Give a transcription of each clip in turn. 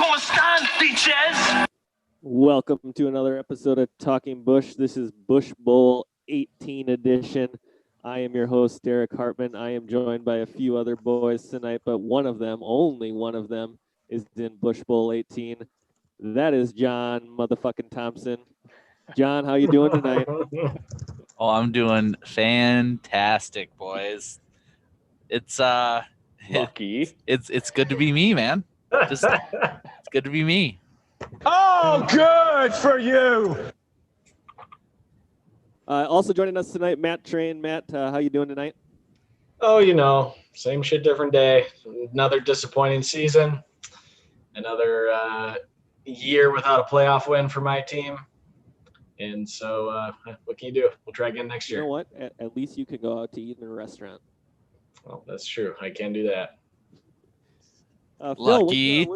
¿Cómo están, bitches? Welcome to another episode of Talking Busch. This is Busch Bowl 18 edition. I am your host, Derek Hartman. I am joined by a few other boys tonight, but one of them, only one of them, is in Busch Bowl 18. That is John motherfucking Thompson. John, how you doing tonight? Oh, I'm doing fantastic, boys. It's Lucky. it's good to be me, man. It's good to be me. Oh, good for you. Also joining us tonight, Matt Train. Matt, how you doing tonight? Oh, you know, same shit, different day. Another disappointing season. Another year without a playoff win for my team. And so, what can you do? We'll try again next year. You know what? At least you could go out to eat in a restaurant. Well, that's true. I can do that. Phil, Lucky.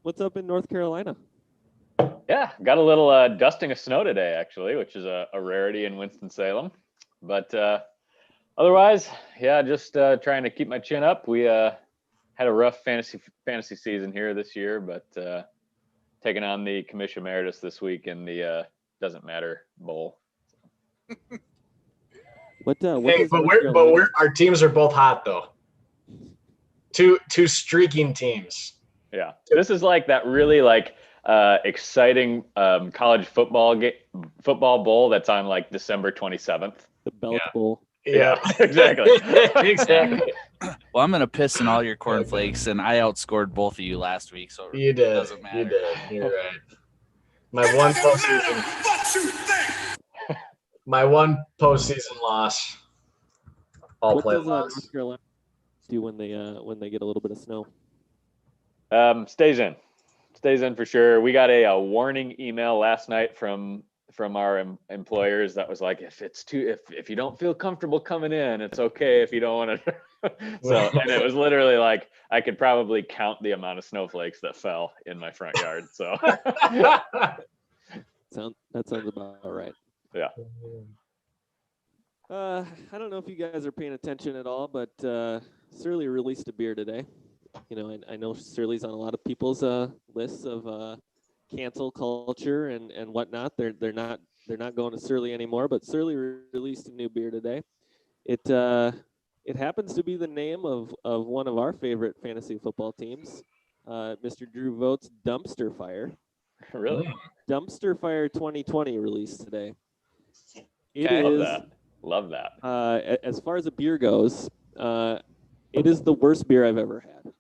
what's up in North Carolina? Yeah, got a little dusting of snow today, actually, which is a rarity in Winston-Salem. But otherwise, yeah, just trying to keep my chin up. We had a rough fantasy season here this year, but taking on the Commission Emeritus this week in the Doesn't Matter Bowl. What Hey, does but North Carolina- we're our teams are both hot though. Two streaking teams. Yeah, this is like that really exciting college football bowl that's on like December 27th. the Belk Yeah. Bowl. Yeah, exactly. exactly. Well, I'm gonna piss in all your cornflakes, and I outscored both of you last week, so You it did. doesn't matter. You did. You're right. My one postseason loss. All What play does loss. North Carolina do when they get a little bit of snow? Stays in for sure. We got a warning email last night from our employers that was like, if you don't feel comfortable coming in, it's okay if you don't want to. So, and it was literally like I could probably count the amount of snowflakes that fell in my front yard. So That sounds about right. Yeah. I don't know if you guys are paying attention at all, but Surly released a beer today. You know, I know Surly's on a lot of people's lists of cancel culture and whatnot. They're not going to Surly anymore, but Surly released a new beer today. It happens to be the name of one of our favorite fantasy football teams, Mr. Drew Voigt's Dumpster Fire. really, Dumpster Fire 2020 released today. It Okay. is, love that. as far as a beer goes, it is the worst beer I've ever had.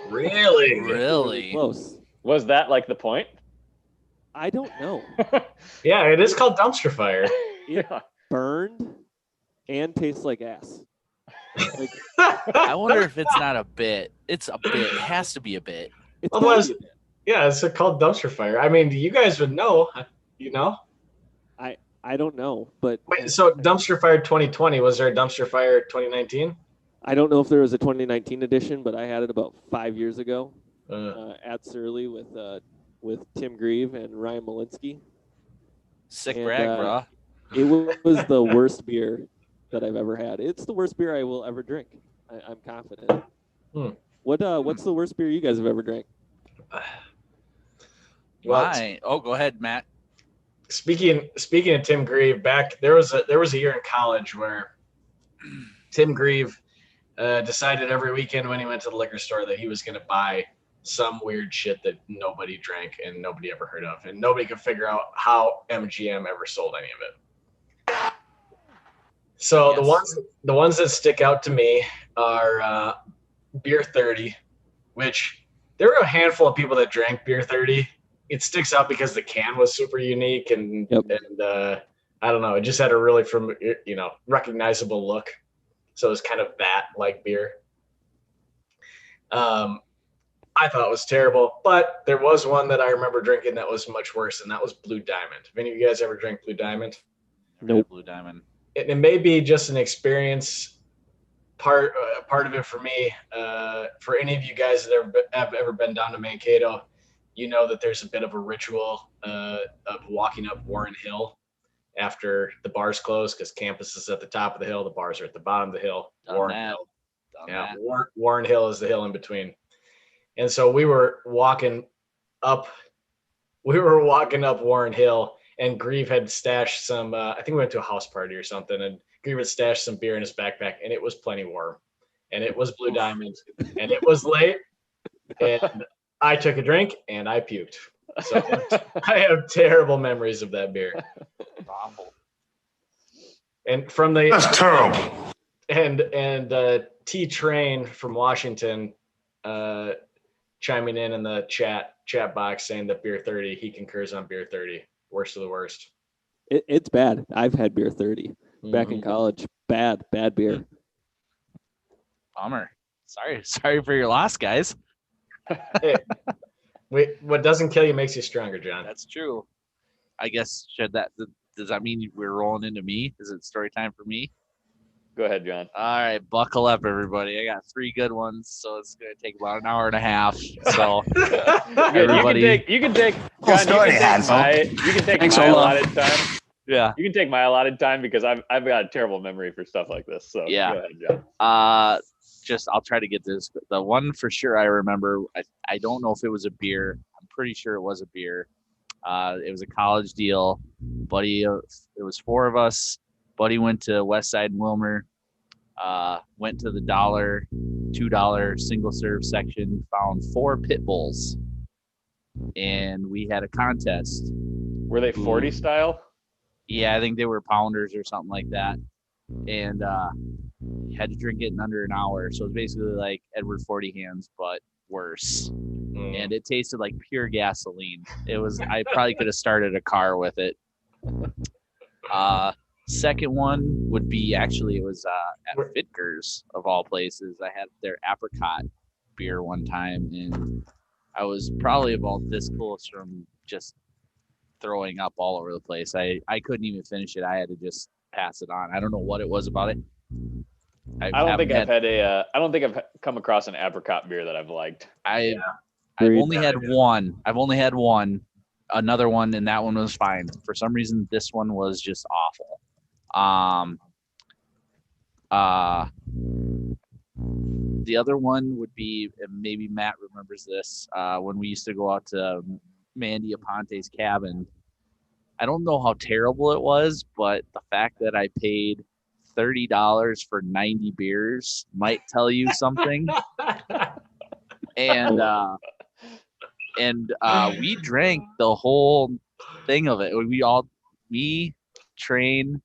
Really? Really? Close. Was that like the point? I don't know. Yeah, it is called dumpster fire. It burned and tastes like ass. Like, I wonder if it's not a bit. It's a bit. It has to be a bit. it's Otherwise- gotta be- Yeah, it's called dumpster fire. I mean, you guys would know, you know? I don't know, but Wait, so dumpster fire 2020, was there a dumpster fire 2019? I don't know if there was a 2019 edition, but I had it about 5 years ago at Surly with Tim Grieve and Ryan Malinsky. Sick And, brag, bro. It was the worst beer that I've ever had. It's the worst beer I will ever drink. I'm confident. What's the worst beer you guys have ever drank? Well, Mine. Oh, go ahead, Matt. speaking of Tim Grieve, there was a year in college where Tim Grieve decided every weekend when he went to the liquor store that he was going to buy some weird shit that nobody drank and nobody ever heard of, and nobody could figure out how MGM ever sold any of it. So Yes. the ones that stick out to me are Beer 30, which there were a handful of people that drank Beer 30. It sticks out because the can was super unique and I don't know, it just had a really recognizable look. So it was kind of that like beer. I thought it was terrible, but there was one that I remember drinking that was much worse, and that was Blue Diamond. Have any of you guys ever drank Blue Diamond? Nope. Blue Diamond. It may be just an experience part of it for me. For any of you guys that have ever been down to Mankato, you know that there's a bit of a ritual of walking up Warren Hill after the bars close, because campus is at the top of the hill, the bars are at the bottom of the hill. Warren Hill is the hill in between. And so we were walking walking up Warren Hill, and Grieve had stashed some. I think we went to a house party or something, and Grieve had stashed some beer in his backpack, and it was plenty warm, and it was Blue Diamond, and it was late, and I took a drink and I puked. So I have terrible memories of that beer. Awful. And from the That's terrible. and T Train from Washington chiming in the chat box saying that beer 30, he concurs on beer 30, worst of the worst. It's bad. I've had beer 30 back in college. Bad beer. Bummer. Sorry for your loss, guys. Hey, what doesn't kill you makes you stronger, John. That's true. I guess does that mean we're rolling into me? Is it story time for me? Go ahead, John. All right, buckle up, everybody. I got 3 good ones, so it's gonna take about an hour and a half. So everybody, you can take. Cool John, story, you Hansel. can take Thanks, my Ola. allotted time. yeah. You can take my allotted time because I've got a terrible memory for stuff like this. So Yeah. go ahead, John. I'll try to get this. The one for sure I remember. I don't know if it was a beer. I'm pretty sure it was a beer. It was a college deal. Buddy, it was 4 of us. Buddy went to West Side and Wilmer. Went to the $2 single serve section, found 4 pit bulls, and we had a contest. Were they 40 style? Yeah, I think they were pounders or something like that, and had to drink it in under an hour. So it's basically like Edward 40 hands, but worse. And it tasted like pure gasoline. I probably could have started a car with it. Second one would be it was at Fitker's of all places. I had their apricot beer one time, and I was probably about this close from just throwing up all over the place. I couldn't even finish it. I had to just pass it on. I don't know what it was about it. I don't think I've come across an apricot beer that I've liked. I've only had one. I've only had one, another one, and that one was fine. For some reason, this one was just awful. The other one would be, and maybe Matt remembers this, when we used to go out to Mandy Aponte's cabin. I don't know how terrible it was, but the fact that I paid $30 for 90 beers might tell you something. and we drank the whole thing of it. Me, Train,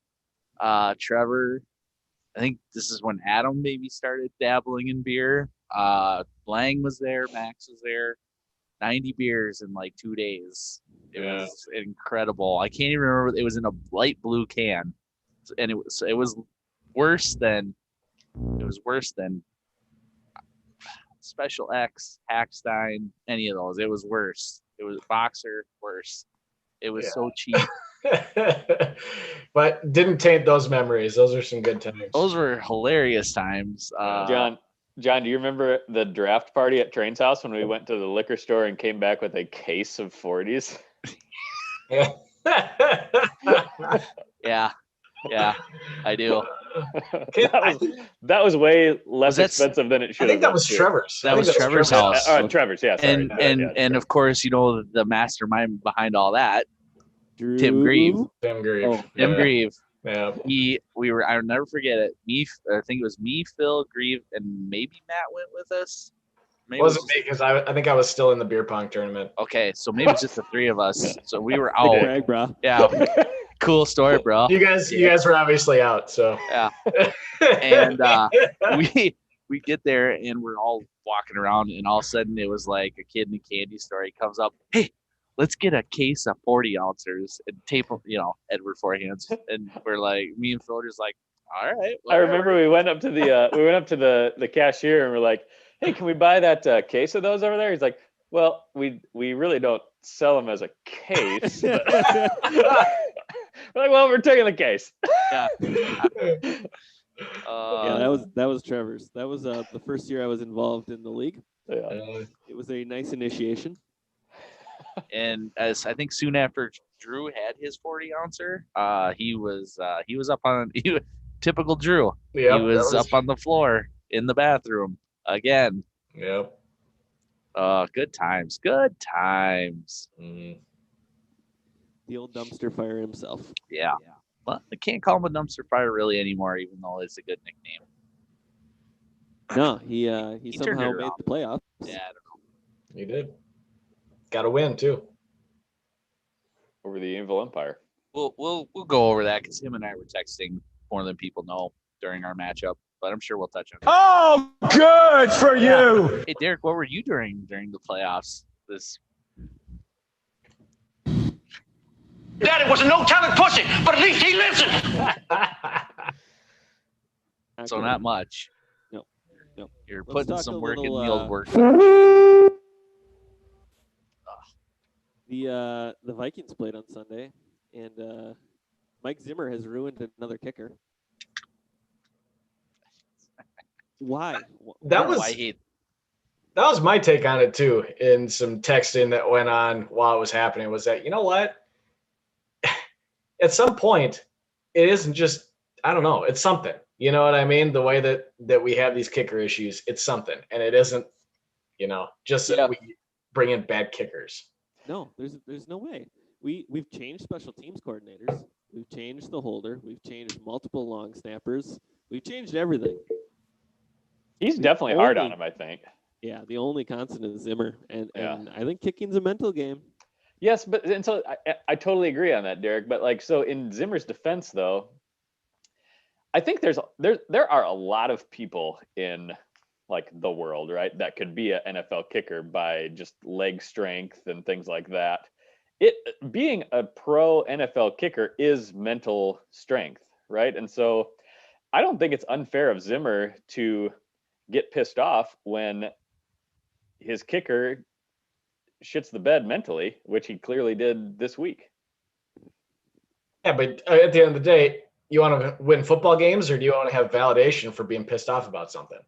Trevor. I think this is when Adam maybe started dabbling in beer. Lang was there, Max was there. 90 beers in like 2 days. It was incredible. I can't even remember. It was in a light blue can, and it was worse than Special X, Hackstein, any of those. It was worse. It was Boxer, worse. It was so cheap. But didn't taint those memories. Those are some good times. Those were hilarious times. John, do you remember the draft party at Train's house when we went to the liquor store and came back with a case of 40s? Yeah, I do. That was way less expensive than it should have been. I think that was Trevor's. That was Trevor's house. Trevor's, yeah. Sorry. And of course, the mastermind behind all that, Tim Grieve. Tim Grieve. Yeah. I'll never forget it. I think it was me, Phil, Grieve, and maybe Matt went with us. It wasn't me because I think I was still in the beer pong tournament. Okay, so maybe it's just the 3 of us. So we were out. Brag, bro. Yeah. Cool story, bro. You guys were obviously out, so yeah. And we get there and we're all walking around, and all of a sudden it was like a kid in a candy store. He comes up, hey, let's get a case of 40 ounces and tape them, Edward 40 hands. And we're like, me and Phil are just like, all right. Whatever. I remember we went up to the cashier and we're like, hey, can we buy that case of those over there? He's like, well, we really don't sell them as a case. We're like, well, we're taking the case. Yeah. That was Trevor's. That was the first year I was involved in the league. Yeah. It was a nice initiation. And as I think soon after Drew had his 40 ouncer, he was up on typical Drew. Yep, he was up on the floor in the bathroom again. Yep. Good times. Good times. Mm. The old dumpster fire himself. Yeah. Well, I can't call him a dumpster fire really anymore, even though it's a good nickname. No, he He turned somehow it made around. the playoffs. Yeah, I don't know. You did. Got to win too. Over the Evil Empire. We'll go over that because him and I were texting more than people know during our matchup, but I'm sure we'll touch on it. Oh, good for you. Hey, Derek, what were you doing during the playoffs? This Daddy was a no-talent pussy, but at least he listened. so not much. No. You're Let's putting talk some a work in little, the old work. The Vikings played on Sunday, and Mike Zimmer has ruined another kicker. Why? That was I hate. that was my take on it too. In some texting that went on while it was happening, was that, you know what? At some point, it isn't just, I don't know, it's something. You know what I mean? The way that we have these kicker issues, it's something, and it isn't, just that we bring in bad kickers. No, there's no way. We've changed special teams coordinators. We've changed the holder. We've changed multiple long snappers. We've changed everything. He's definitely hard on him, I think. Yeah, the only constant is Zimmer, and Yeah. I think kicking's a mental game. Yes, and so I totally agree on that, Derek. But like, so in Zimmer's defense, though, I think there are a lot of people in like the world, right, that could be an NFL kicker by just leg strength and things like that. It being a pro NFL kicker is mental strength, right? And so I don't think it's unfair of Zimmer to get pissed off when his kicker shits the bed mentally, which he clearly did this week. Yeah, but at the end of the day, you want to win football games, or do you want to have validation for being pissed off about something?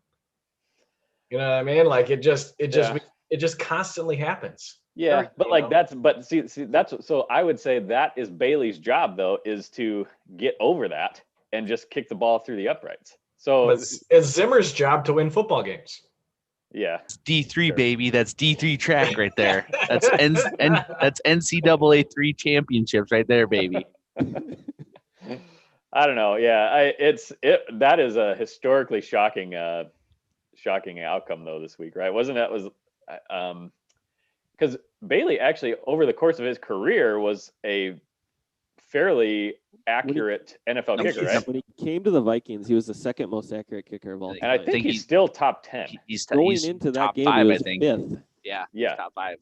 You know what I mean? Like it just constantly happens. Yeah, but like so I would say that is Bailey's job, though, is to get over that and just kick the ball through the uprights. So But it's Zimmer's job to win football games. Yeah, D3 baby. That's D3 track right there. That's that's NCAA 3 championships right there, baby. I don't know. Yeah, that is a historically shocking outcome though this week, right? Wasn't that because Bailey actually over the course of his career was a fairly accurate NFL kicker, right? When he came to the Vikings, he was the second most accurate kicker of all time. And I think he's still top 10. He's into that top game, 5, he was I think. fifth. Yeah, top 5.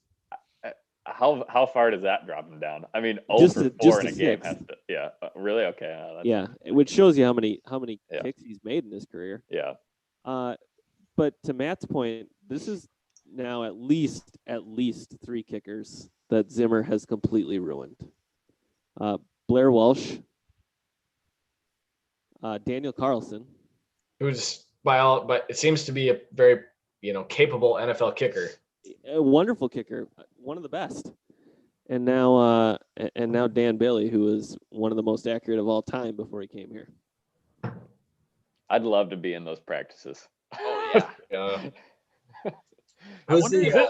How far does that drop him down? I mean, Just 0 a- for 4 in a just a game six. has to. Yeah, really? Okay. Yeah, which shows you how many Yeah. kicks he's made in his career. Yeah. But to Matt's point, this is now at least 3 kickers that Zimmer has completely ruined. Blair Walsh, Daniel Carlson, Who's but it seems to be a very capable NFL kicker. a wonderful kicker, one of the best. And now Dan Bailey, who is one of the most accurate of all time before he came here. I'd love to be in those practices. Oh yeah. I wonder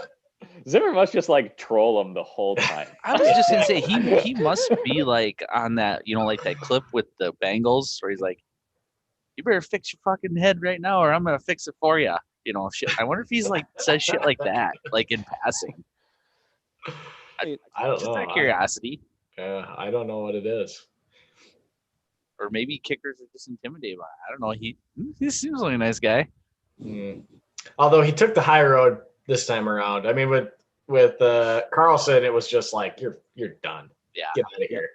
Zimmer must just like troll him the whole time. I was just gonna say he must be like on that, like that clip with the Bengals where he's like, "You better fix your fucking head right now, or I'm gonna fix it for you." Shit. I wonder if he's like says shit like that, like in passing. I don't Just know. out of curiosity, I don't know what it is. or maybe kickers are just intimidated by it. I don't know. He seems like a nice guy. Although he took the high road this time around. I mean, with Carlson, it was just like you're done. Yeah, Get out of here.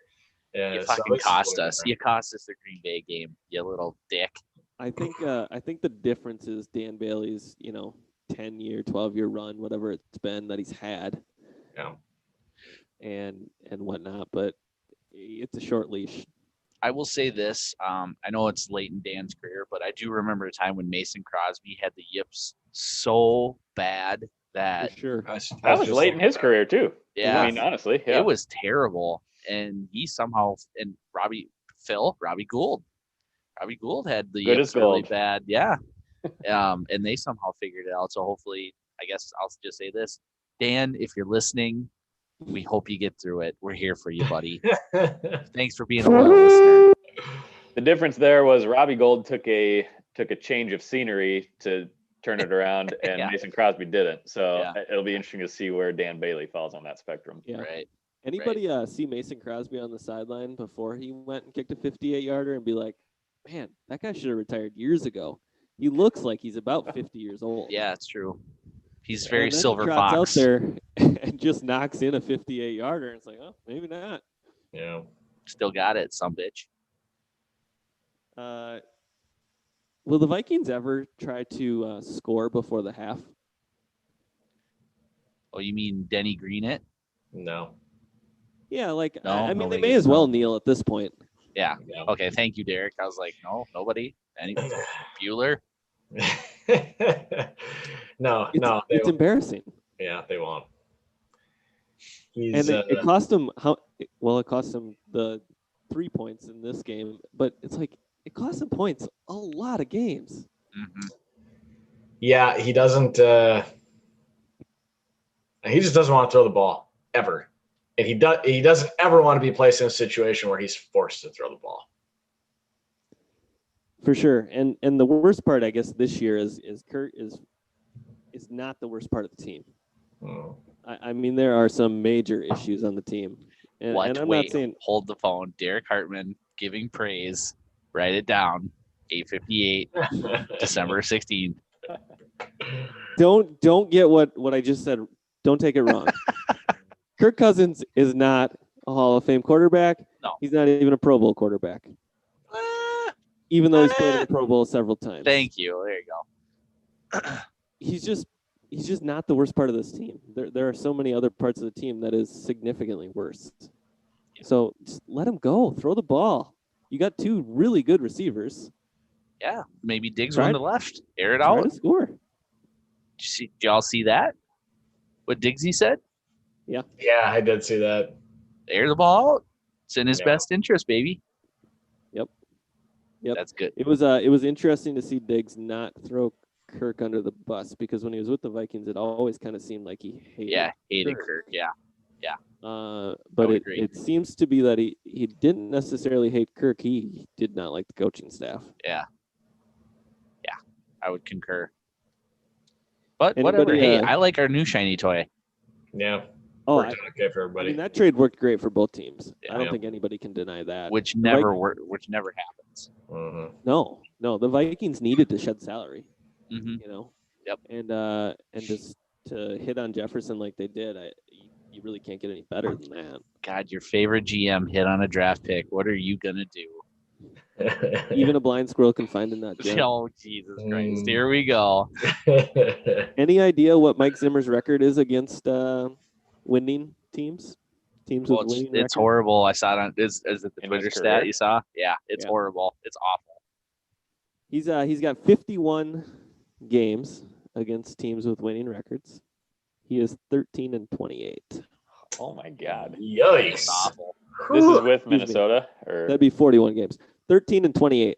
Yeah, you so fucking this is cost way us. different. You cost us the Green Bay game. You little dick. I think the difference is Dan Bailey's 10-year, 12-year run, whatever it's been that he's had. Yeah. And whatnot, but it's a short leash. I will say this. I know it's late in Dan's career, but I do remember a time when Mason Crosby had the yips so bad that For sure. That was late in his career too. Yeah. I mean, honestly, yeah. it was terrible. And he somehow Robbie Gould had the Good yips as really gold. bad. Yeah. And they somehow figured it out. So hopefully I guess I'll just say this. Dan, if you're listening, we hope you get through it. We're here for you, buddy. Thanks for being a loyal listener. The difference there was Robbie Gold took a change of scenery to turn it around, and Yeah. Mason Crosby didn't. So Yeah. it'll be interesting to see where Dan Bailey falls on that spectrum. Yeah. Right. Anybody see Mason Crosby on the sideline before he went and kicked a 58-yarder and be like, man, that guy should have retired years ago. He looks like he's about 50 years old. Yeah, it's true. He's very and then silver he trots fox. out there and just knocks in a 58-yarder. And it's like, oh, maybe not. Yeah. Still got it, some bitch. Will the Vikings ever try to score before the half? Oh, you mean Denny Green it? No. Yeah, like No, I mean, they nobody- may as well no. kneel at this point. Yeah. Yeah. Okay, thank you, Derek. I was like, no, nobody. Any Bueller? No, It's, no. it's embarrassing. Yeah, they won't. And He's it cost him it cost him the 3 points in this game, but it's like it cost him points a lot of games. Mm-hmm. yeah, he doesn't he just doesn't want to throw the ball ever. And he doesn't ever want to be placed in a situation where he's forced to throw the ball. For sure. And the worst part, I guess, this year is Kurt is not the worst part of the team. Hmm. I mean, there are some major issues on the team. And, What? and I'm Wait, not saying hold the phone. Derek Hartman giving praise. Write it down. 8:58, December 16th. don't get what I just said. Don't take it wrong. Kirk Cousins is not a Hall of Fame quarterback. No. He's not even a Pro Bowl quarterback. Even though he's played in the Pro Bowl several times. Thank you. There you go. He's just not the worst part of this team. There are so many other parts of the team that is significantly worse. So just let him go. Throw the ball. You got two really good receivers. Yeah, maybe Diggs Try on to- the left. Air it Try out. to score. Did y'all see that? What Diggsy said? Yeah, I did see that. Air the ball out. It's in his Yeah. best interest, baby. Yep. That's good. It was interesting to see Diggs not throw Kirk under the bus because when he was with the Vikings, it always kind of seemed like he hated. Yeah, hated Kirk. Kirk. Yeah. But would it, agree. it seems to be that he didn't necessarily hate Kirk. He did not like the coaching staff. I would concur. But Anybody, whatever. Hey, I like our new shiny toy. Yeah. Oh, Worked out okay for I everybody. mean that trade worked great for both teams. I don't Yeah. think anybody can deny that. Which The never Vikings- which never happens. Mhm. No, the Vikings needed to shed salary. Mm-hmm. You know. Yep. And just to hit on Jefferson like they did, you really can't get any better than that. God, your favorite GM hit on a draft pick. What are you gonna do? Even a blind squirrel can find a nut. Jim. Oh, Jesus Christ! Mm. Here we go. Any idea what Mike Zimmer's record is against winning teams? Teams Well, with winning it's records? horrible. I saw it on. Is it the In Twitter his stat career? you saw? Yeah, it's Yeah. horrible. It's awful. He's got 51 games against teams with winning records. He is 13-28. Oh my God. Yikes. It's awful. This is with Excuse me. Minnesota, or That'd be 41 games. 13-28.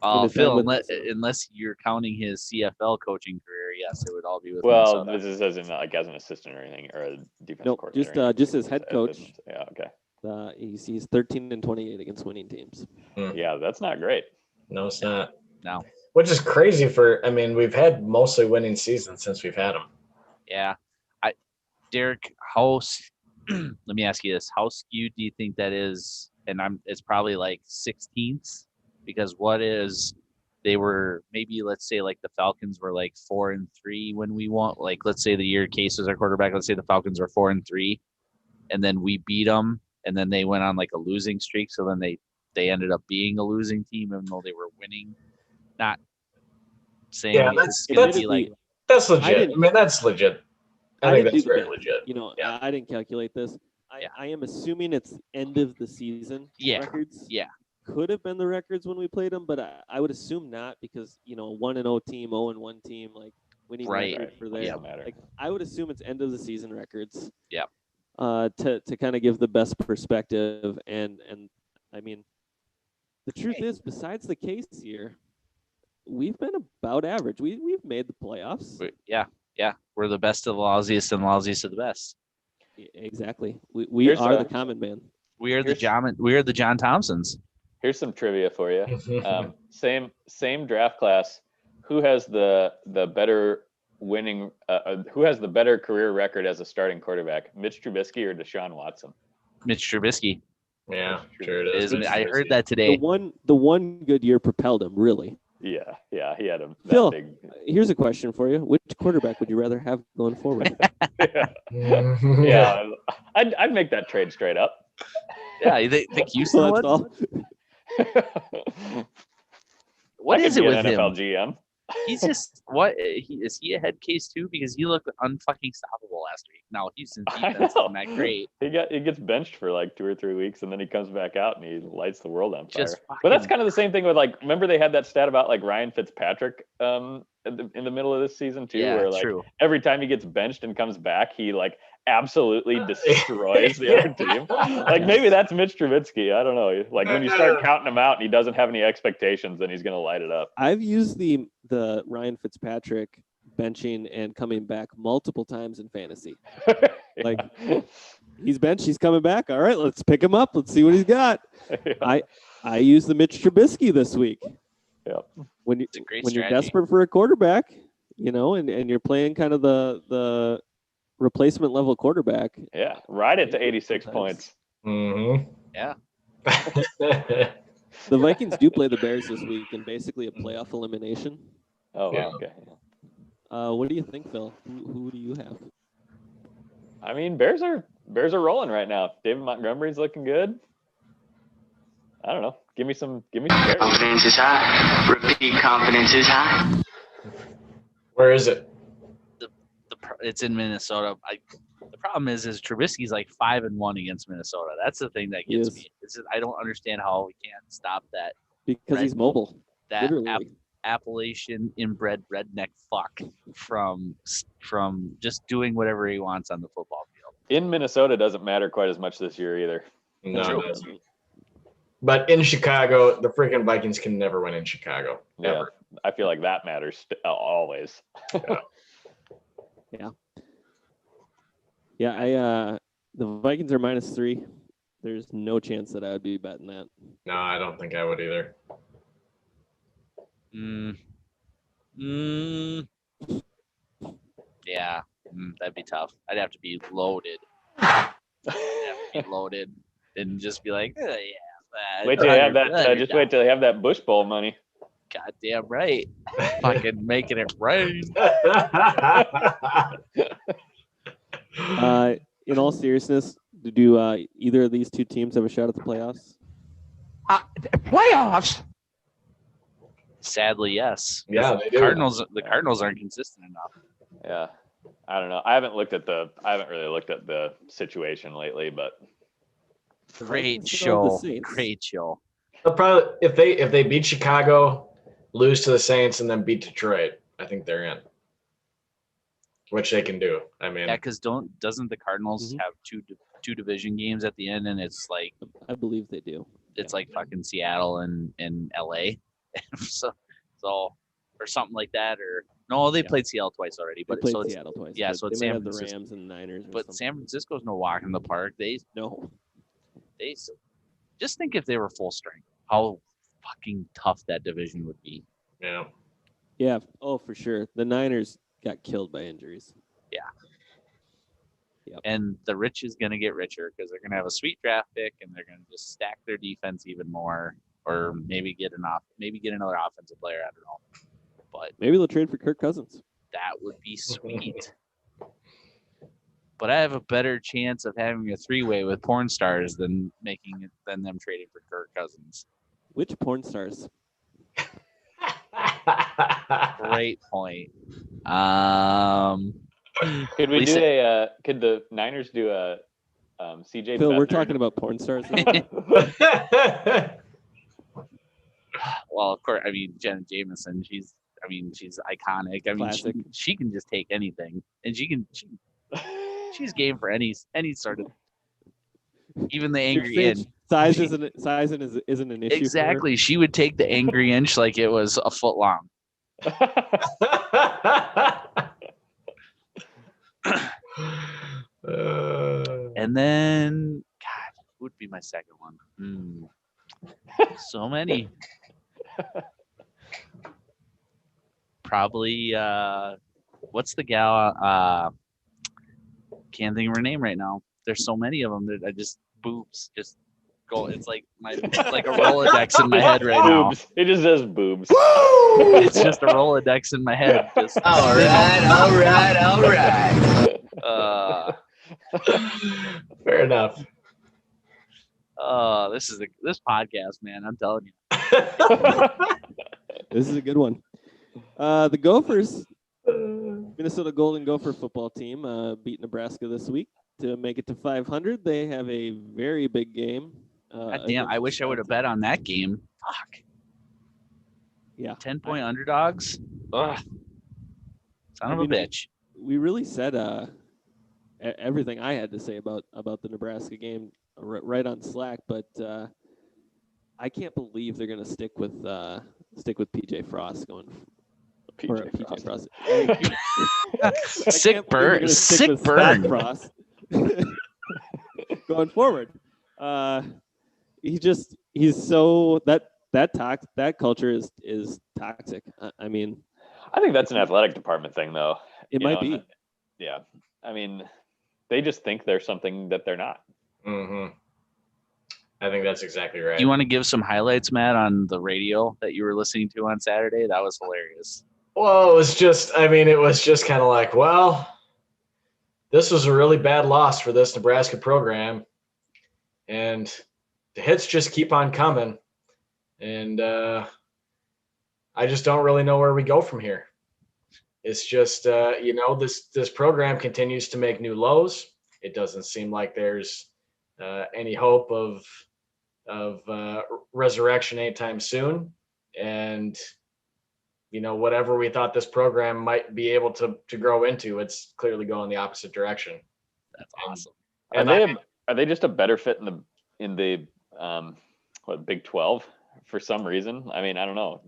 Oh, his Phil, time with unless, Minnesota. unless you're counting his CFL coaching career, yes, it would all be with well, Minnesota. this isn't like as an assistant or anything, or a defensive Nope, coordinator. just, or anything. just as head As coach. business. Yeah. Okay. He's 13-28 against winning teams. Yeah, that's not great. No, it's not. No. Which is crazy we've had mostly winning seasons since we've had them. Yeah. Derek, let me ask you this. How skewed do you think that is? And it's probably like 16th, because they were maybe, let's say, like the Falcons were like 4-3 when we won. Like, let's say the year Case was our quarterback. Let's say the Falcons were 4-3, and then we beat them, and then they went on like a losing streak. So then they ended up being a losing team, even though they were winning. Not saying Yeah, it's that's- gonna that's- be like, That's legit. I, didn't- mean, that's legit. I think didn't that's do the very math. legit. You know, Yeah. I didn't calculate this. Yeah. I am assuming it's end of the season Yeah, records. yeah. Could have been the records when we played them, but I would assume not because, a 1-0 team, 0-1 team, like winning Right. record for What's there. that matter? Like, I would assume it's end of the season records. Yep. To kind of give the best perspective, and I mean, the truth is, besides the Case year, we've been about average. We've made the playoffs. yeah, Yeah, we're the best of the lousiest and lousiest of the best. Exactly. We Here's are a- the common man. We are the John Thompsons. Here's some trivia for you. Same draft class. Who has the better winning? Who has the better career record as a starting quarterback? Mitch Trubisky or Deshaun Watson? Mitch Trubisky. Yeah, sure it is. Isn't it? I heard that The today. one good year propelled him, really. Yeah, he had a Phil, big. here's a question for you. Which quarterback would you rather have going forward? Yeah, I'd make that trade straight up. Yeah, you think Houston Well, would? that's all. What I is could it be with an him? NFL GM. He's just what? Is he a head case too? Because he looked unfucking stoppable last week. Now Houston's I defense know. isn't that great. He gets benched for like 2 or 3 weeks, and then he comes back out and he lights the world on fire. Just But that's fucking- kind of the same thing with like. Remember they had that stat about like Ryan Fitzpatrick in the middle of this season too, Yeah, where like true. every time he gets benched and comes back, he like absolutely destroys the other team. Like maybe that's Mitch Trubisky. I don't know. Like when you start counting him out and he doesn't have any expectations, then he's gonna light it up. I've used the Ryan Fitzpatrick benching and coming back multiple times in fantasy. Like he's benched, he's coming back. All right, let's pick him up. Let's see what he's got. Yeah. I used the Mitch Trubisky this week. Yep. When It's a great you're strategy. desperate for a quarterback, and you're playing kind of the replacement level quarterback. Yeah, ride it to 86 Sometimes. points. Mhm. Yeah. The Vikings do play the Bears this week in basically a playoff elimination. Oh, Yeah. okay. What do you think, Phil? Who do you have? I mean, Bears are rolling right now. David Montgomery's looking good. I don't know. Give me some Bears. Confidence is high. Repeat, confidence is high. Where is it? It's in Minnesota. The problem is Trubisky's like 5-1 against Minnesota. That's the thing that gets Yes. me. It's just, I don't understand how we can't stop that Because he's Red- mobile. that Literally. Appalachian inbred redneck fuck from just doing whatever he wants on the football field. In Minnesota doesn't matter quite as much this year either. No, True. it doesn't. But in Chicago, the freaking Vikings can never win in Chicago. Never. Yeah, I feel like that matters always. Yeah, the Vikings are -3. There's no chance that I would be betting that. No, I don't think I would either. Yeah, that'd be tough. I'd have to be loaded. And just be like, yeah. Wait till you have that. Just wait till you have that Busch Bowl money. Goddamn right. Fucking making it rain. In all seriousness, do either of these two teams have a shot at the playoffs? Playoffs? Sadly, yes. Yeah, they do. The Cardinals aren't consistent enough. Yeah, I don't know. I haven't really looked at the situation lately, but Great Vikings still have the show. Saints. Great show. They'll probably if they beat Chicago, lose to the Saints, and then beat Detroit, I think they're in. Which they can do. I mean, Yeah, because doesn't the Cardinals Mhm. have two division games at the end, and it's like I believe they do. like fucking Seattle and LA, so or something like that, or no, they Yeah. played Seattle twice already, They but played so it's, Seattle twice. yeah, but so it's they might San have the Francisco. Rams and Niners. Or But something. San Francisco's no walk in the park. They just think if they were full strength, how fucking tough that division would be. yeah. Yeah. Oh, for sure. The Niners got killed by injuries. And the rich is gonna get richer because they're gonna have a sweet draft pick and they're gonna just stack their defense even more, or maybe get another offensive player. I don't know, but Maybe they'll trade for Kirk Cousins. that would be sweet. But I have a better chance of having a three-way with porn stars than them trading for Kirk Cousins. Which porn stars? Great point. could we Lisa- do could the Niners do a CJ? Phil, we're Beathard? talking about porn stars. Well, of course, I mean Jenna Jameson. She's iconic. I mean, Classic. she can just take anything, and she's game for any sort of, even the You're angry saying inch. Size isn't an issue. for her? Exactly, she would take the angry inch like it was a foot long. And then, God, who would be my second one? So many. Probably, what's the gal? Can't think of her name right now. There's so many of them that I just boobs just go. It's like like a Rolodex in my head right now. Boobs. He just says boobs. It's just a Rolodex in my head. Just All right. Fair enough. This podcast, man. I'm telling you. This is a good one. The Gophers, Minnesota Golden Gopher football team, beat Nebraska this week to make it to 500. They have a very big game. God damn! I wish I would have bet on that game. Fuck. Yeah. 10-point underdogs. Ugh. Son of a bitch. We really said everything I had to say about the Nebraska game right on Slack, but I can't believe they're going to stick with PJ Frost going. PJ Frost. Sick burn. Sick burn. Frost. Going forward, he's so that culture is toxic. I mean, I think that's an athletic department thing, though. It might be. Yeah. I mean, they just think they're something that they're not. Mm-hmm. I think that's exactly right. Do you want to give some highlights, Matt, on the radio that you were listening to on Saturday? That was hilarious. Well, it was just kind of like, well, this was a really bad loss for this Nebraska program. And the hits just keep on coming. And I just don't really know where we go from here. It's just, this program continues to make new lows. It doesn't seem like there's any hope of resurrection anytime soon. And, whatever we thought this program might be able to grow into, it's clearly going the opposite direction. That's awesome. Are they just a better fit in the Big 12 for some reason? I mean, I don't know.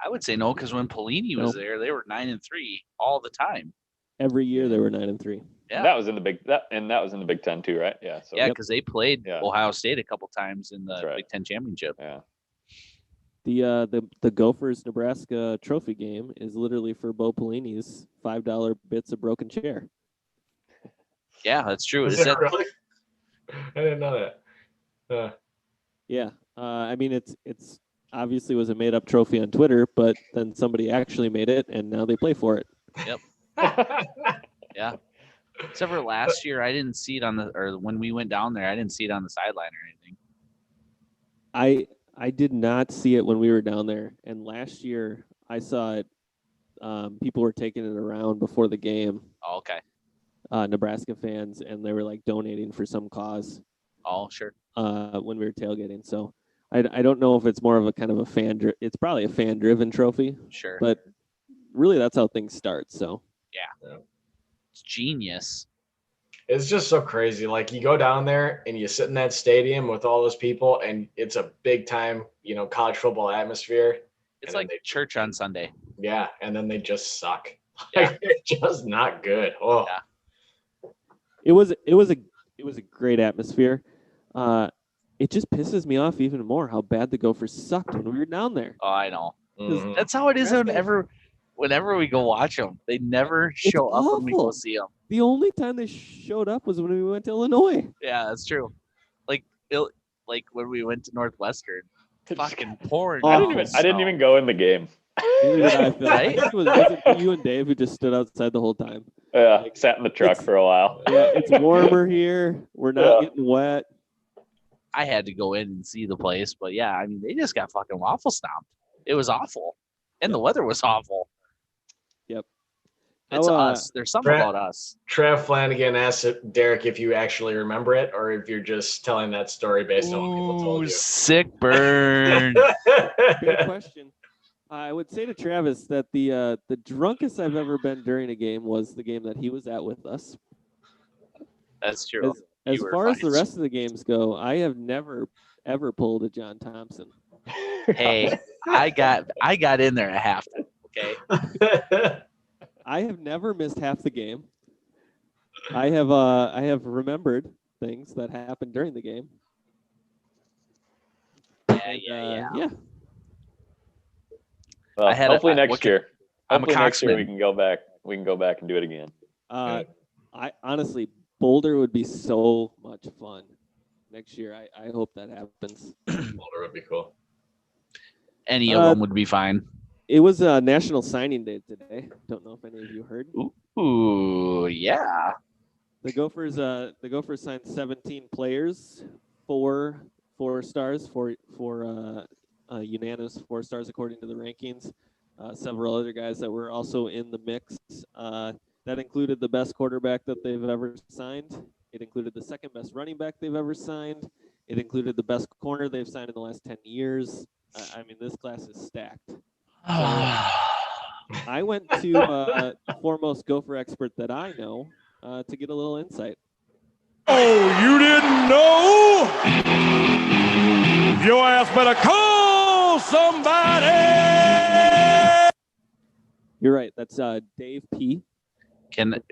I would say no, because when Pelini was there, they were 9-3 all the time. Every year they were 9-3. Yeah, that was in the Big 10 too, right? Yeah. So yeah, because they played Ohio State a couple times in the Big 10 championship. Yeah. The Gophers Nebraska trophy game is literally for Bo Pelini's $5 bits of broken chair. Yeah, that's true. Is that really? I didn't know that. Yeah. I mean, it's obviously was a made up trophy on Twitter, but then somebody actually made it, and now they play for it. Yep. Yeah. Except for last year, I didn't see it or when we went down there, I didn't see it on the sideline or anything. I did not see it when we were down there, and last year I saw it. People were taking it around before the game. Oh, okay. Nebraska fans, and they were like donating for some cause. Oh, sure. When we were tailgating, so I don't know if it's more of a kind of a it's probably a fan driven trophy. Sure. But really, that's how things start. So yeah. It's genius. It's just so crazy. Like, you go down there and you sit in that stadium with all those people, and it's a big time, college football atmosphere. It's like church on Sunday. Yeah, and then they just suck. Yeah. It's just not good. Oh, yeah. It was a great atmosphere. It just pisses me off even more how bad the Gophers sucked when we were down there. Oh, I know. Mhm. That's how it is whenever we go watch them. They never show up when we go see them. The only time they showed up was when we went to Illinois. Yeah, that's true. Like when we went to Northwestern, fucking pouring. I didn't even go in the game. Right? Was it you and Dave who just stood outside the whole time? Yeah, sat in the truck for a while. Yeah, it's warmer here. We're not getting wet. I had to go in and see the place, but yeah, I mean, they just got fucking waffle stomped. It was awful, and the weather was awful. Yep. It's us. There's something about us. Trav Flanagan asked Derek if you actually remember it, or if you're just telling that story based on what people told you. Sick burn. Good question. I would say to Travis that the drunkest I've ever been during a game was the game that he was at with us. That's true. As far as the rest of the games go, I have never ever pulled a John Thompson. Hey, I got in there at halftime. Okay. I have never missed half the game. I have remembered things that happened during the game. And, yeah. Well, I had hopefully a- next what year. I'm a Hopefully next year we Coxman. can go back. We can go back and do it again. I honestly, Boulder would be so much fun next year. I hope that happens. Boulder would be cool. Any of them would be fine. It was National Signing Day today. Don't know if any of you heard. Ooh, yeah. The Gophers signed 17 players, four stars, for unanimous 4 stars according to the rankings. Several other guys that were also in the mix. That included the best quarterback that they've ever signed. It included the second best running back they've ever signed. It included the best corner they've signed in the last 10 years. I mean, this class is stacked. I went to the foremost Gopher expert that I know to get a little insight. Oh, you didn't know? Your ass better call somebody. You're right. That's Dave P.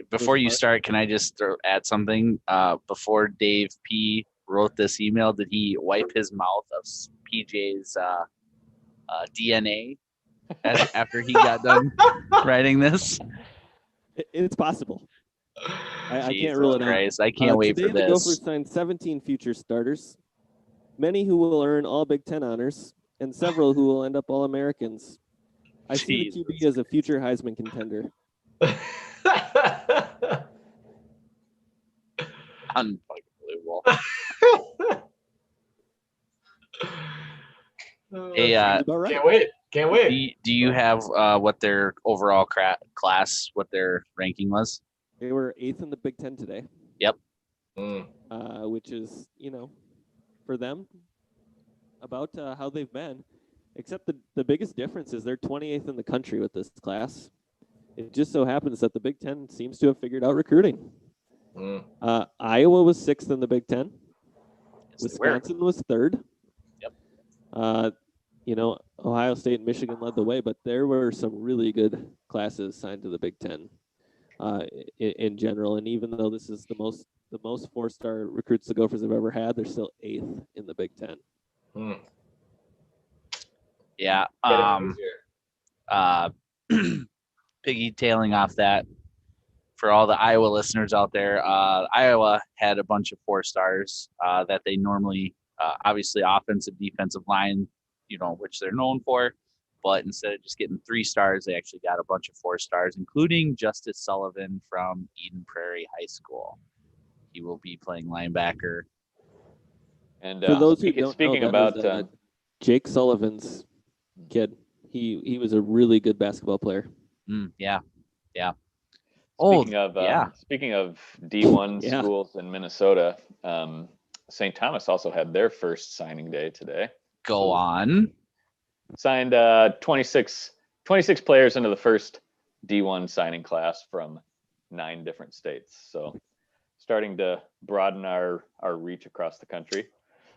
Before you start, can I just add something? Before Dave P wrote this email, did he wipe his mouth of PJ's DNA after he got done writing this? It's possible. I can't rule it out. I can't wait today for the Gophers this. signed 17 future starters, many who will earn all Big Ten honors, and several who will end up All-Americans. I see the QB as a future Heisman contender. Unbelievable. Hey, About right. Can't wait. do you have what their overall class, what their ranking was? They were 8th in the Big Ten today. Yep. Which is, for them, about how they've been. Except the biggest difference is they're 28th in the country with this class. It just so happens that the Big Ten seems to have figured out recruiting. Iowa was 6th in the Big Ten. Wisconsin was 3rd. Yep. Ohio State and Michigan led the way, but there were some really good classes signed to the Big Ten in general. And even though this is the most 4-star recruits the Gophers have ever had, they're still 8th in the Big Ten. Yeah. Piggy-tailing off that, for all the Iowa listeners out there, Iowa had a bunch of 4 stars that they normally, obviously offensive, defensive line, which they're known for. But instead of just getting 3 stars, they actually got a bunch of 4 stars, including Justice Sullivan from Eden Prairie High School. He will be playing linebacker. And for those who don't speaking know, about was, Jake Sullivan's kid, he was a really good basketball player. Yeah. Speaking of D1 schools in Minnesota, St. Thomas also had their first signing day today. Go on. Signed 26 players into the first D1 signing class from 9 different states. So starting to broaden our reach across the country.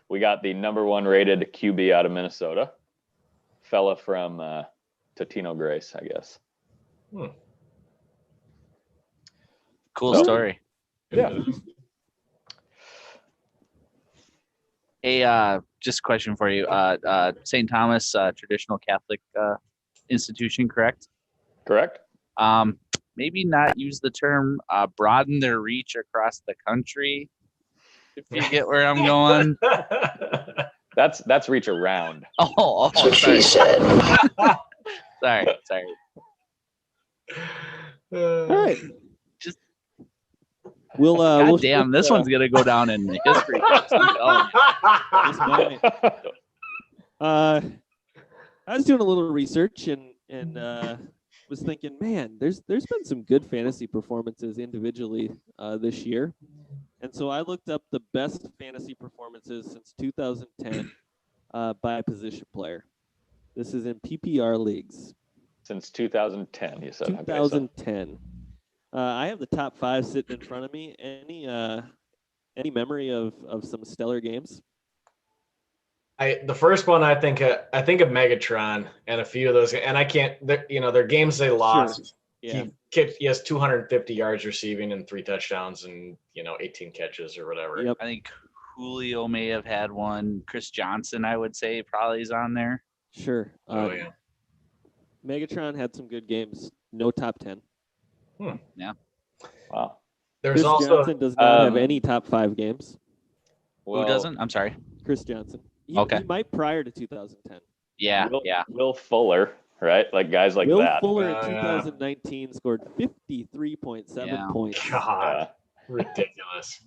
We got the #1 rated QB out of Minnesota, fella from Totino Grace, I guess. Cool story. Yeah. Hey, just a question for you. St. Thomas, traditional Catholic institution, correct? Correct. Maybe not use the term broaden their reach across the country, if you get where I'm going. That's reach around. Oh, sorry. sorry. All right. We'll God damn, this one's gonna go down in the history books. I was doing a little research and was thinking, man, there's been some good fantasy performances individually this year, and so I looked up the best fantasy performances since 2010 by position player. This is in PPR leagues. Since 2010, you said. 2010. Okay, so. I have the top 5 sitting in front of me. Any memory of some stellar games? The first one I think of Megatron and a few of those, and I can't. They're games they lost. Yeah. He has 250 yards receiving and 3 touchdowns and 18 catches or whatever. Yep. I think Julio may have had one. Chris Johnson, I would say, probably is on there. Sure. Oh yeah. Megatron had some good games. No top 10. Wow. There's Chris also Johnson does not have any top 5 games. Well, Who doesn't? I'm sorry. Chris Johnson. Okay. He might prior to 2010. Yeah, Will, yeah. Will Fuller, right? Like guys like Will that. Fuller in Oh, yeah. 2019 scored 53.7 Yeah. points. God, ridiculous.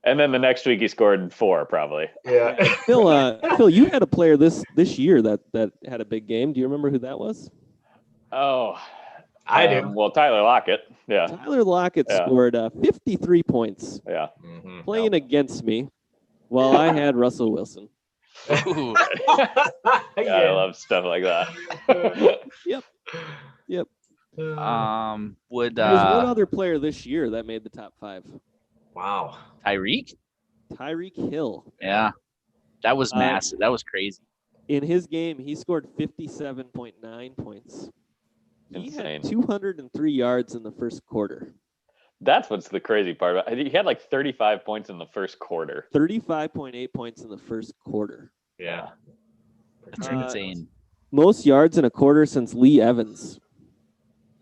And then the next week he scored 4 probably. Yeah. Phil, you had a player this year that had a big game. Do you remember who that was? Oh, I do. Well, Tyler Lockett. Yeah. Tyler Lockett Yeah. scored 53 points Yeah. Mhm. playing against me while I had Russell Wilson. Ooh. God, I love stuff like that. Yep. Would There's one other player this year that made the top 5. Wow. Tyreek? Tyreek Hill. Yeah. That was massive. That was crazy. In his game, he scored 57.9 points. He Insane. had 203 yards in the first quarter. That's what's the crazy part about it. He had like 35 points in the first quarter. 35.8 points in the first quarter. Yeah. That's insane. Most yards in a quarter since Lee Evans.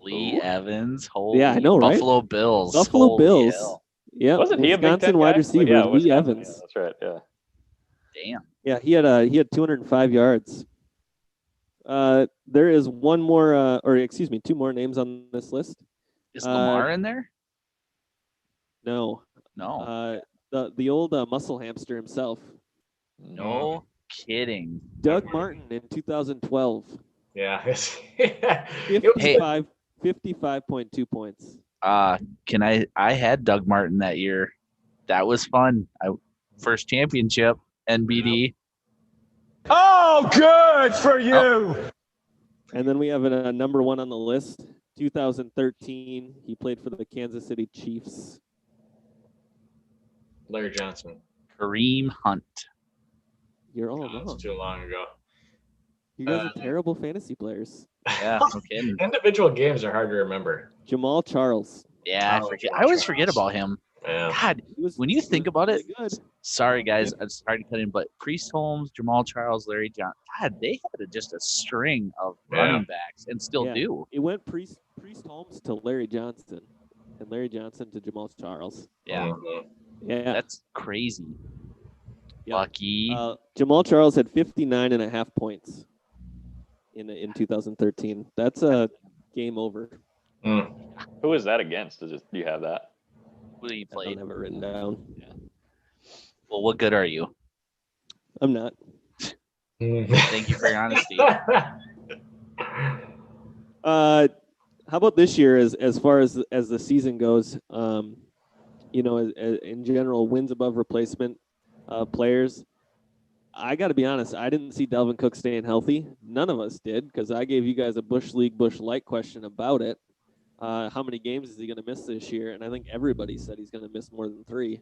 Lee Evans. Holy Yeah, I know, right? Buffalo Bills. Buffalo Holy Bills. hell. Yeah, Wasn't he a Big Wisconsin Ten wide guy? receiver, Yeah, Lee Wisconsin, Evans. yeah, that's right. Yeah. Damn. Yeah, he had 205 yards. There is one more, two more names on this list. Is Lamar in there? No, No. the old muscle hamster himself, No kidding. Doug Martin in 2012, Yeah. 55.2 points. Can I had Doug Martin that year. That was fun. First championship, NBD. Oh, good for you. And then we have a number 1 on the list, 2013. He played for the Kansas City Chiefs. Larry Johnson. Kareem Hunt. You're all Oh, wrong. that's too long ago. You guys are terrible fantasy players. Yeah, no kidding. Individual games are hard to remember. Jamal Charles. Yeah, I always forget about him. Yeah. God, He was when you think about it, really good. sorry guys, I'm sorry to cut in, but Priest Holmes, Jamal Charles, Larry Johnson, God, they had just a string of running backs and still Yeah. do. It went Priest Holmes to Larry Johnson, and Larry Johnson to Jamal Charles. Yeah, Mhm. Yeah. that's crazy. Yep. Lucky. Jamal Charles had 59.5 points in 2013. That's a game over. Mm. Who is that against? Do you have that? Who do you I don't play? have it written down. Well, what good are you? I'm not. Thank you for your honesty. How about this year as far as the season goes? In general, wins above replacement players. I got to be honest. I didn't see Dalvin Cook staying healthy. None of us did because I gave you guys a Busch League Busch Light question about it. How many games is he going to miss this year? And I think everybody said he's going to miss more than 3.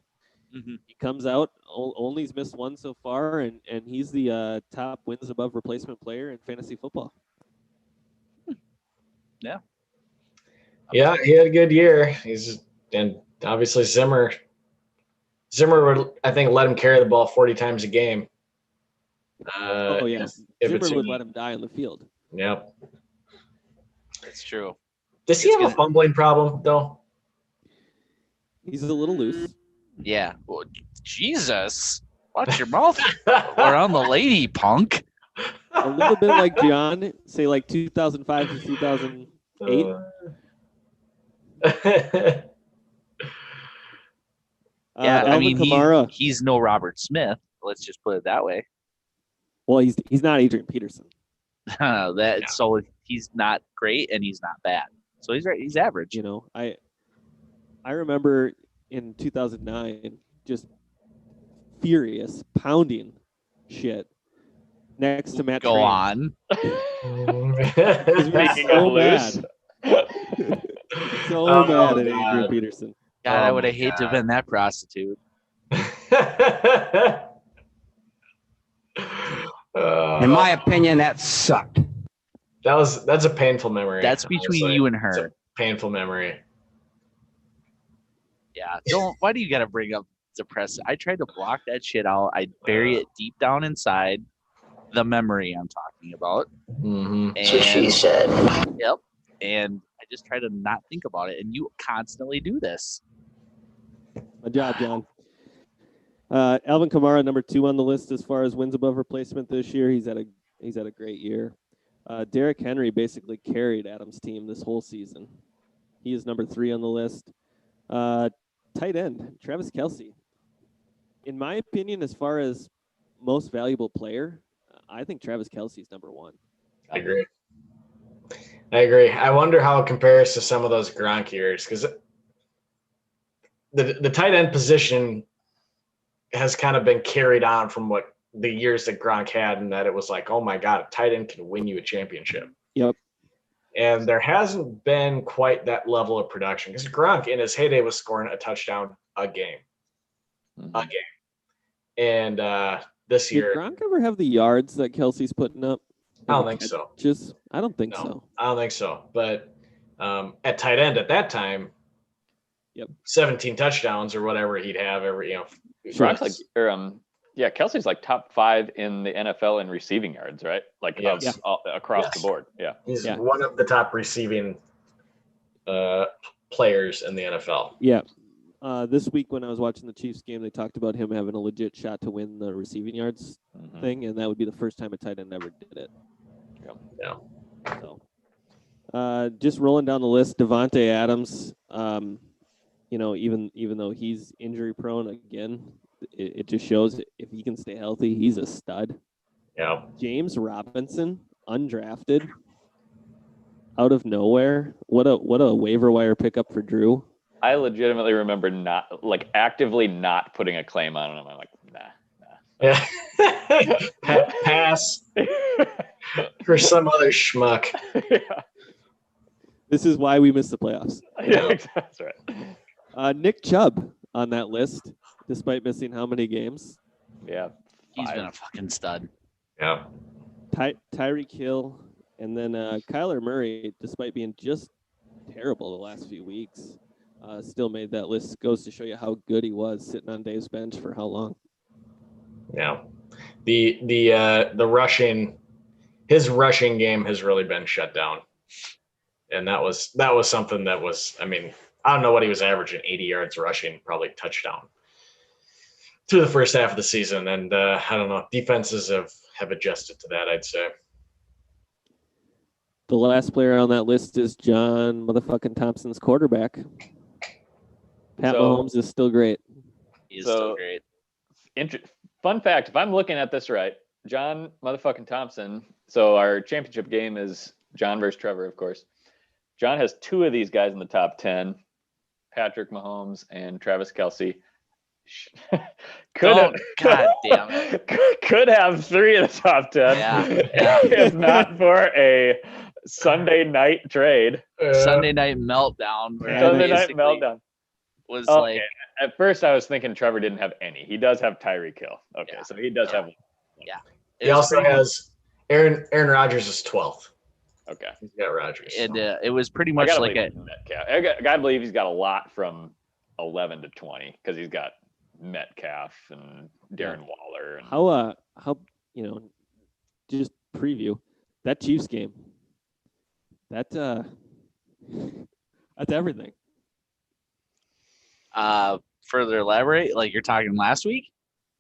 Mm-hmm. He comes out, only's missed 1 so far, and he's the top wins above replacement player in fantasy football. Yeah. Yeah, he had a good year. And obviously Zimmer would, I think, let him carry the ball 40 times a game. If Zimmer it's would let him die on the field. Yep. That's true. Does he have a fumbling problem though? He's a little loose. Yeah. Well, Jesus. Watch your mouth around the lady, punk. A little bit like John, say like 2005 to 2008. Yeah, I Alvin mean, Kamara. he's no Robert Smith. Let's just put it that way. Well, he's not Adrian Peterson. So he's not great and he's not bad. So he's right. He's average. You know, I remember in 2009 just furious, pounding shit next to Matt. Go Train. on. Speaking of loose. So Oh, mad at God. Adrian Peterson. God, I Oh would have my hated to have God. been that prostitute. In my opinion, that sucked. That's a painful memory. That's between honestly. you and It's her. a painful memory. Yeah. Why do you got to bring up depressing? I tried to block that shit out. I bury it deep down inside the memory I'm talking about. Mm-hmm. That's what she said. Yep. And I just try to not think about it. And you constantly do this. Good job, John. Alvin Kamara, number 2 on the list as far as wins above replacement this year. He's had a great year. Derrick Henry basically carried Adams' team this whole season. He is number 3 on the list. Tight end, Travis Kelce. In my opinion, as far as most valuable player, I think Travis Kelce is number 1. I agree. I wonder how it compares to some of those Gronk years, because the tight end position has kind of been carried on from what the years that Gronk had, and that it was like, oh my God, a tight end can win you a championship. Yep. And there hasn't been quite that level of production, because Gronk in his heyday was scoring a touchdown a game. And this year, did Gronk ever have the yards that Kelsey's putting up? I don't think so. I don't think so. I don't think so. But at tight end at that time, 17 touchdowns or whatever he'd have every, Gronk's Kelsey's like top 5 in the NFL in receiving yards, right? Like across the board. Yeah. He's one of the top receiving players in the NFL. Yeah. This week when I was watching the Chiefs game, they talked about him having a legit shot to win the receiving yards thing, and that would be the first time a tight end ever did it. Yeah. So, just rolling down the list, Devontae Adams. Even though he's injury prone again, it just shows if he can stay healthy, he's a stud. Yeah. James Robinson, undrafted, out of nowhere. What a waiver wire pickup for Drew. I legitimately remember actively not putting a claim on him. I'm like, nah. Yeah. Pass for some other schmuck. Yeah. This is why we missed the playoffs. Yeah, that's right. Nick Chubb on that list, despite missing how many games? Yeah. He's been a fucking stud. Yeah. Tyreek Hill, and then Kyler Murray, despite being just terrible the last few weeks, still made that list. Goes to show you how good he was sitting on Dave's bench for how long. Yeah. The rushing, his rushing game has really been shut down. And that was something that was, I don't know what he was averaging, 80 yards rushing, probably touchdown through the first half of the season. And I don't know, defenses have adjusted to that, I'd say. The last player on that list is John motherfucking Thompson's quarterback. Pat Mahomes is still great. He's still great. Fun fact, if I'm looking at this right, John motherfucking Thompson, so our championship game is John versus Trevor, of course. John has 2 of these guys in the top 10, Patrick Mahomes and Travis Kelce. God damn it. Could have 3 of the top 10. Yeah. If not for a Sunday night trade. Sunday night meltdown. Sunday night meltdown. Was okay. At first I was thinking Trevor didn't have any. He does have Tyreek Hill. Okay, so he does have. Yeah. He also has Aaron Rodgers is 12th. Okay. He's got Rodgers. And it was pretty much like I gotta believe he's got a lot from 11 to 20 because he's got Metcalf and Darren Waller. And How just preview that Chiefs game. That's everything. Further elaborate, like you're talking last week?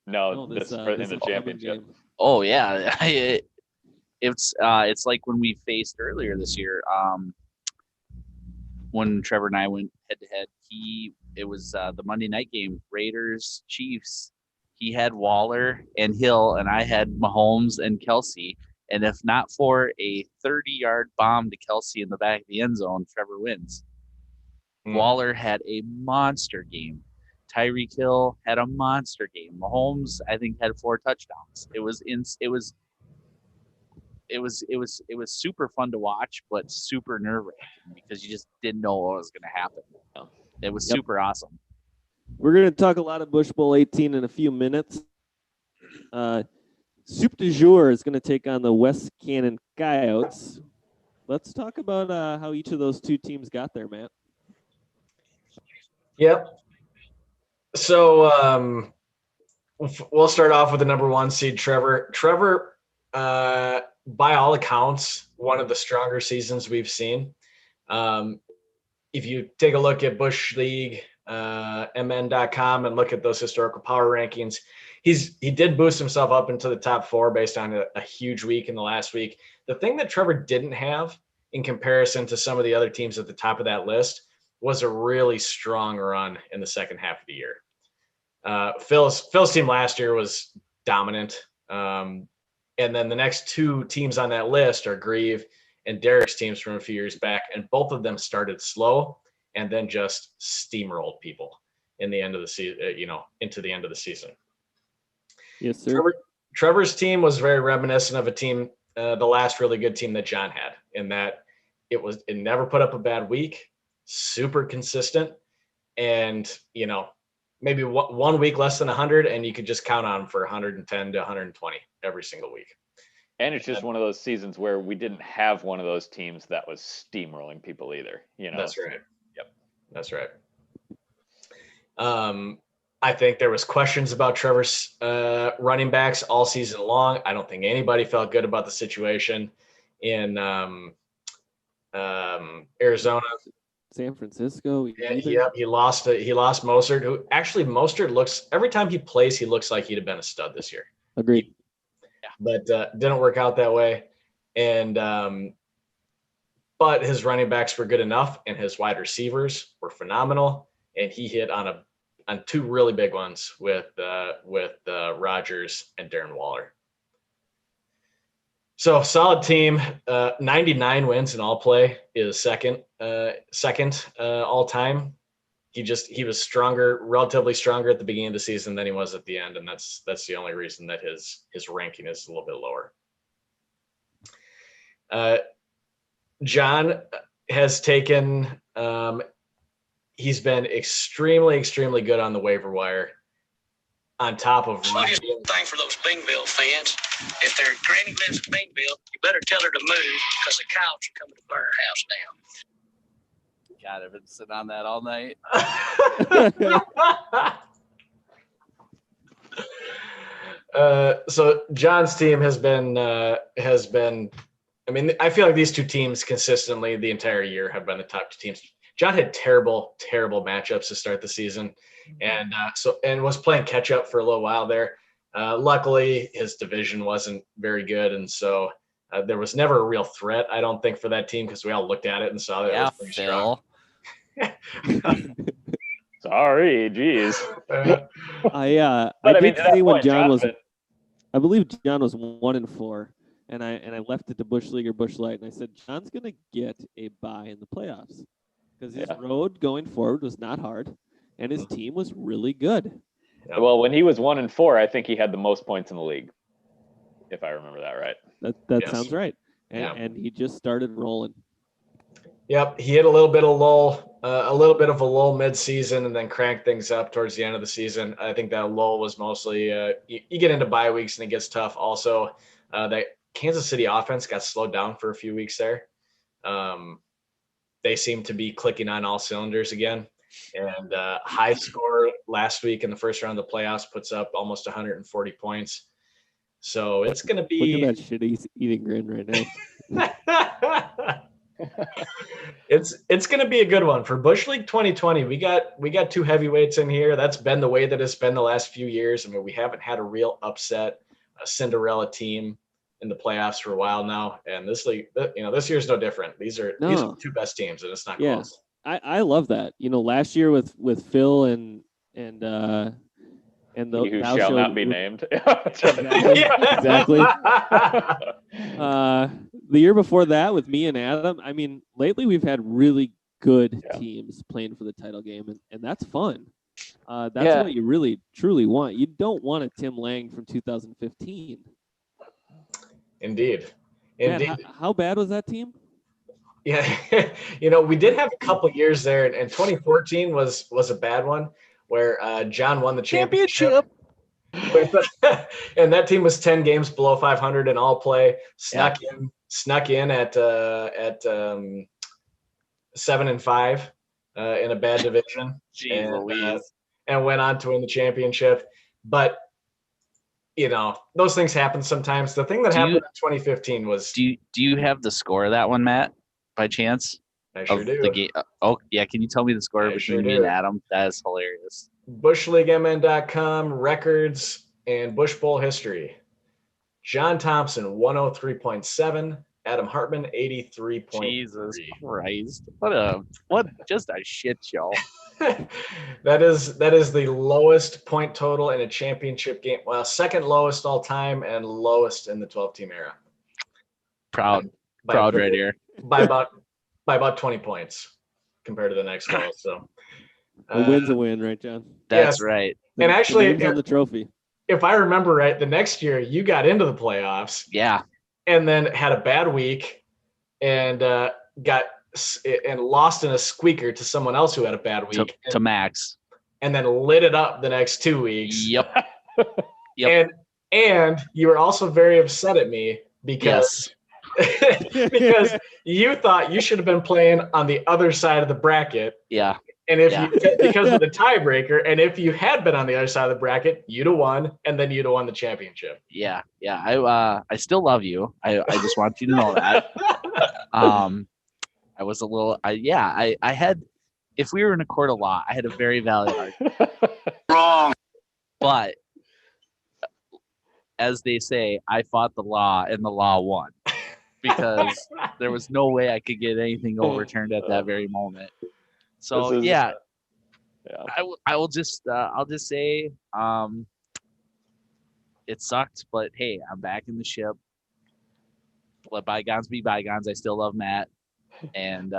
No, this in the championship. Oh yeah, it's like when we faced earlier this year. When Trevor and I went head to head, it was the Monday night game, Raiders Chiefs. He had Waller and Hill, and I had Mahomes and Kelce. And if not for a 30-yard bomb to Kelce in the back of the end zone, Trevor wins. Waller had a monster game. Tyreek Hill had a monster game. Mahomes, I think, had 4 touchdowns. It was super fun to watch, but super nerve-wracking because you just didn't know what was going to happen. It was super awesome. We're going to talk a lot of Busch Bowl 18 in a few minutes. Soup du Jour is going to take on the West Cannon Coyotes. Let's talk about how each of those two teams got there, Matt. Yep. So we'll start off with the number 1 seed, Trevor. Trevor, by all accounts, one of the stronger seasons we've seen. If you take a look at Busch League, mn.com, and look at those historical power rankings, he did boost himself up into the top 4 based on a huge week in the last week. The thing that Trevor didn't have in comparison to some of the other teams at the top of that list was a really strong run in the second half of the year. Phil's team last year was dominant. And then the next 2 teams on that list are Grieve and Derek's teams from a few years back. And both of them started slow and then just steamrolled people in the end of the season, into the end of the season. Yes, sir. Trevor's team was very reminiscent of a team, the last really good team that John had, in that it never put up a bad week, super consistent, and maybe 1 week less than 100, and you could just count on him for 110 to 120 every single week. And it's just one of those seasons where we didn't have one of those teams that was steamrolling people either. That's right. Yep, that's right. I think there was questions about Trevor's running backs all season long. I don't think anybody felt good about the situation in Arizona. San Francisco. Yep, he lost Mostert, who actually Mostert looks, every time he plays, he looks like he'd have been a stud this year. Agreed. But didn't work out that way. And but his running backs were good enough, and his wide receivers were phenomenal. And he hit on 2 really big ones with Rodgers and Darren Waller. So solid team. 99 wins in all play is second all time. He was relatively stronger at the beginning of the season than he was at the end, and that's the only reason that his ranking is a little bit lower. John has taken. He's been extremely good on the waiver wire. On top of So just one thing for those Bingville fans. If their granny lives in Bingville, you better tell her to move because the cows are coming to burn her house down. God, I've been sitting on that all night. So John's team has been. I mean, I feel like these 2 teams consistently the entire year have been the top 2 teams. John had terrible matchups to start the season, and was playing catch up for a little while there. Luckily, his division wasn't very good, and so there was never a real threat, I don't think, for that team, because we all looked at it and saw that it was pretty strong. Sorry, geez. I did say when John was, I believe John was 1-4, and I left it to Busch League or Busch Light, and I said John's gonna get a bye in the playoffs because his road going forward was not hard, and his team was really good. Well, when he was 1-4, I think he had the most points in the league, if I remember that right. That sounds right, and he just started rolling. Yep, he hit a little bit of a lull mid-season, and then cranked things up towards the end of the season. I think that lull was mostly you get into bye weeks and it gets tough. Also, that Kansas City offense got slowed down for a few weeks there. They seem to be clicking on all cylinders again, and high score last week in the first round of the playoffs puts up almost 140 points. So it's going to be. Look at that shit he's eating grin right now. It's going to be a good one for Busch League 2020. We got 2 heavyweights in here. That's been the way that it's been the last few years. I mean, we haven't had a real upset, a Cinderella team in the playoffs for a while now. And this league, this year's no different. These are the 2 best teams, and it's not close. I love that. Last year with Phil and the who shall not be named. Exactly. The year before that with me and Adam, I mean, lately we've had really good teams playing for the title game, and that's fun. That's what you really, truly want. You don't want a Tim Lang from 2015. Indeed. Man, how bad was that team? Yeah, we did have a couple years there, and 2014 was a bad one where John won the championship. And that team was 10 games below 500 in all play, snuck in snuck in at 7-5 in a bad division, Jeez Louise. and went on to win the championship. But those things happen sometimes. The thing that happened in 2015 was. Do you have the score of that one, Matt, by chance? I sure do. The game. Oh yeah, can you tell me the score between sure me and Adam? That is hilarious. BuschLeagueMN.com records and Busch Bowl history. John Thompson 103.7. Adam Hartman 83.3. Jesus Christ! What just a shit show. That is the lowest point total in a championship game. Well, second lowest all time and lowest in the 12-team era. Proud right here. By about 20 points compared to the next goal. So a win's a win, right, John? That's right. And actually, on the trophy. If I remember right, the next year you got into the playoffs. Yeah. And then had a bad week and lost in a squeaker to someone else who had a bad week. To Max. And then lit it up the next 2 weeks. Yep. And you were also very upset at me because you thought you should have been playing on the other side of the bracket. Yeah. And because of the tiebreaker, and if you had been on the other side of the bracket, you'd have won, and then you'd have won the championship. Yeah. I still love you. I just want you to know that. I was a little. I had. If we were in a court of law, I had a very valid argument. Wrong. But as they say, I fought the law, and the law won, because there was no way I could get anything overturned at that very moment. So I will just I'll just say it sucked, but hey, I'm back in the ship. Let bygones be bygones. I still love Matt, and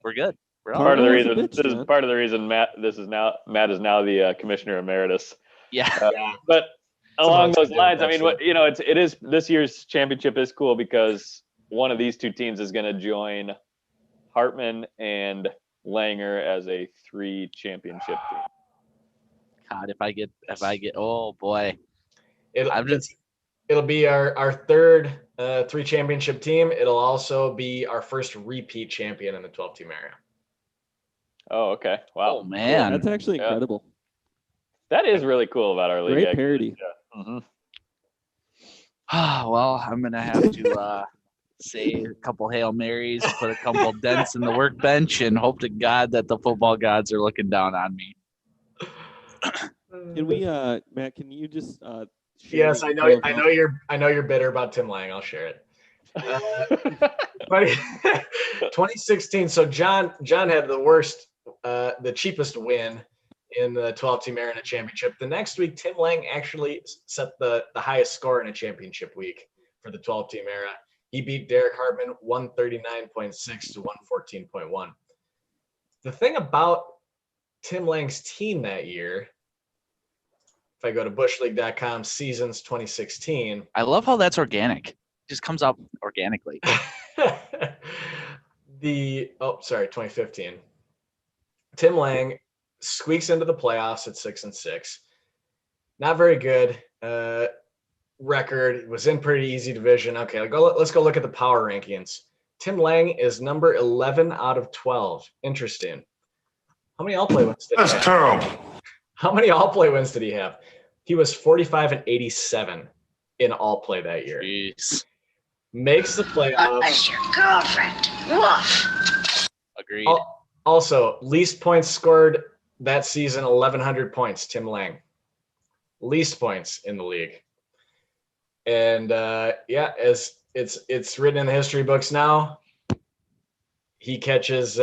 we're good. We're part of the reason Matt is now the commissioner emeritus. Yeah. But along those lines, I mean, it is this year's championship is cool because one of these two teams is going to join Hartman and Langer as a 3 championship team. God, if I get, oh boy, it'll be our third 3 championship team. It'll also be our first repeat champion in the 12-team area. Oh, okay. Wow. Oh man, that's actually incredible. That is really cool about our league. Great parody. Yeah. Mm-hmm. Well, I'm gonna have to say a couple Hail Marys, put a couple dents in the workbench, and hope to God that the football gods are looking down on me. Can we, Matt? Can you just? Yes, I know you're bitter about Tim Lang. I'll share it. 2016. So John had the cheapest win in the 12-team Arena Championship. The next week, Tim Lang actually set the highest score in a championship week for the 12-team era. He beat Derek Hartman 139.6 to 114.1. The thing about Tim Lang's team that year, if I go to BuschLeague.com seasons 2016. I love how that's organic. It just comes up organically. 2015. Tim Lang squeaks into the playoffs at 6-6. Not very good record. It was in pretty easy division. Okay, let's go look at the power rankings. Tim Lang is number 11 out of 12. Interesting. How many all-play wins did he have? That's terrible. How many all-play wins did he have? He was 45-87 in all-play that year. Jeez. Makes the playoffs. Was your girlfriend? Woof. Agreed. Also, least points scored that season, 1,100 points, Tim Lang. Least points in the league. And as it's written in the history books now, he catches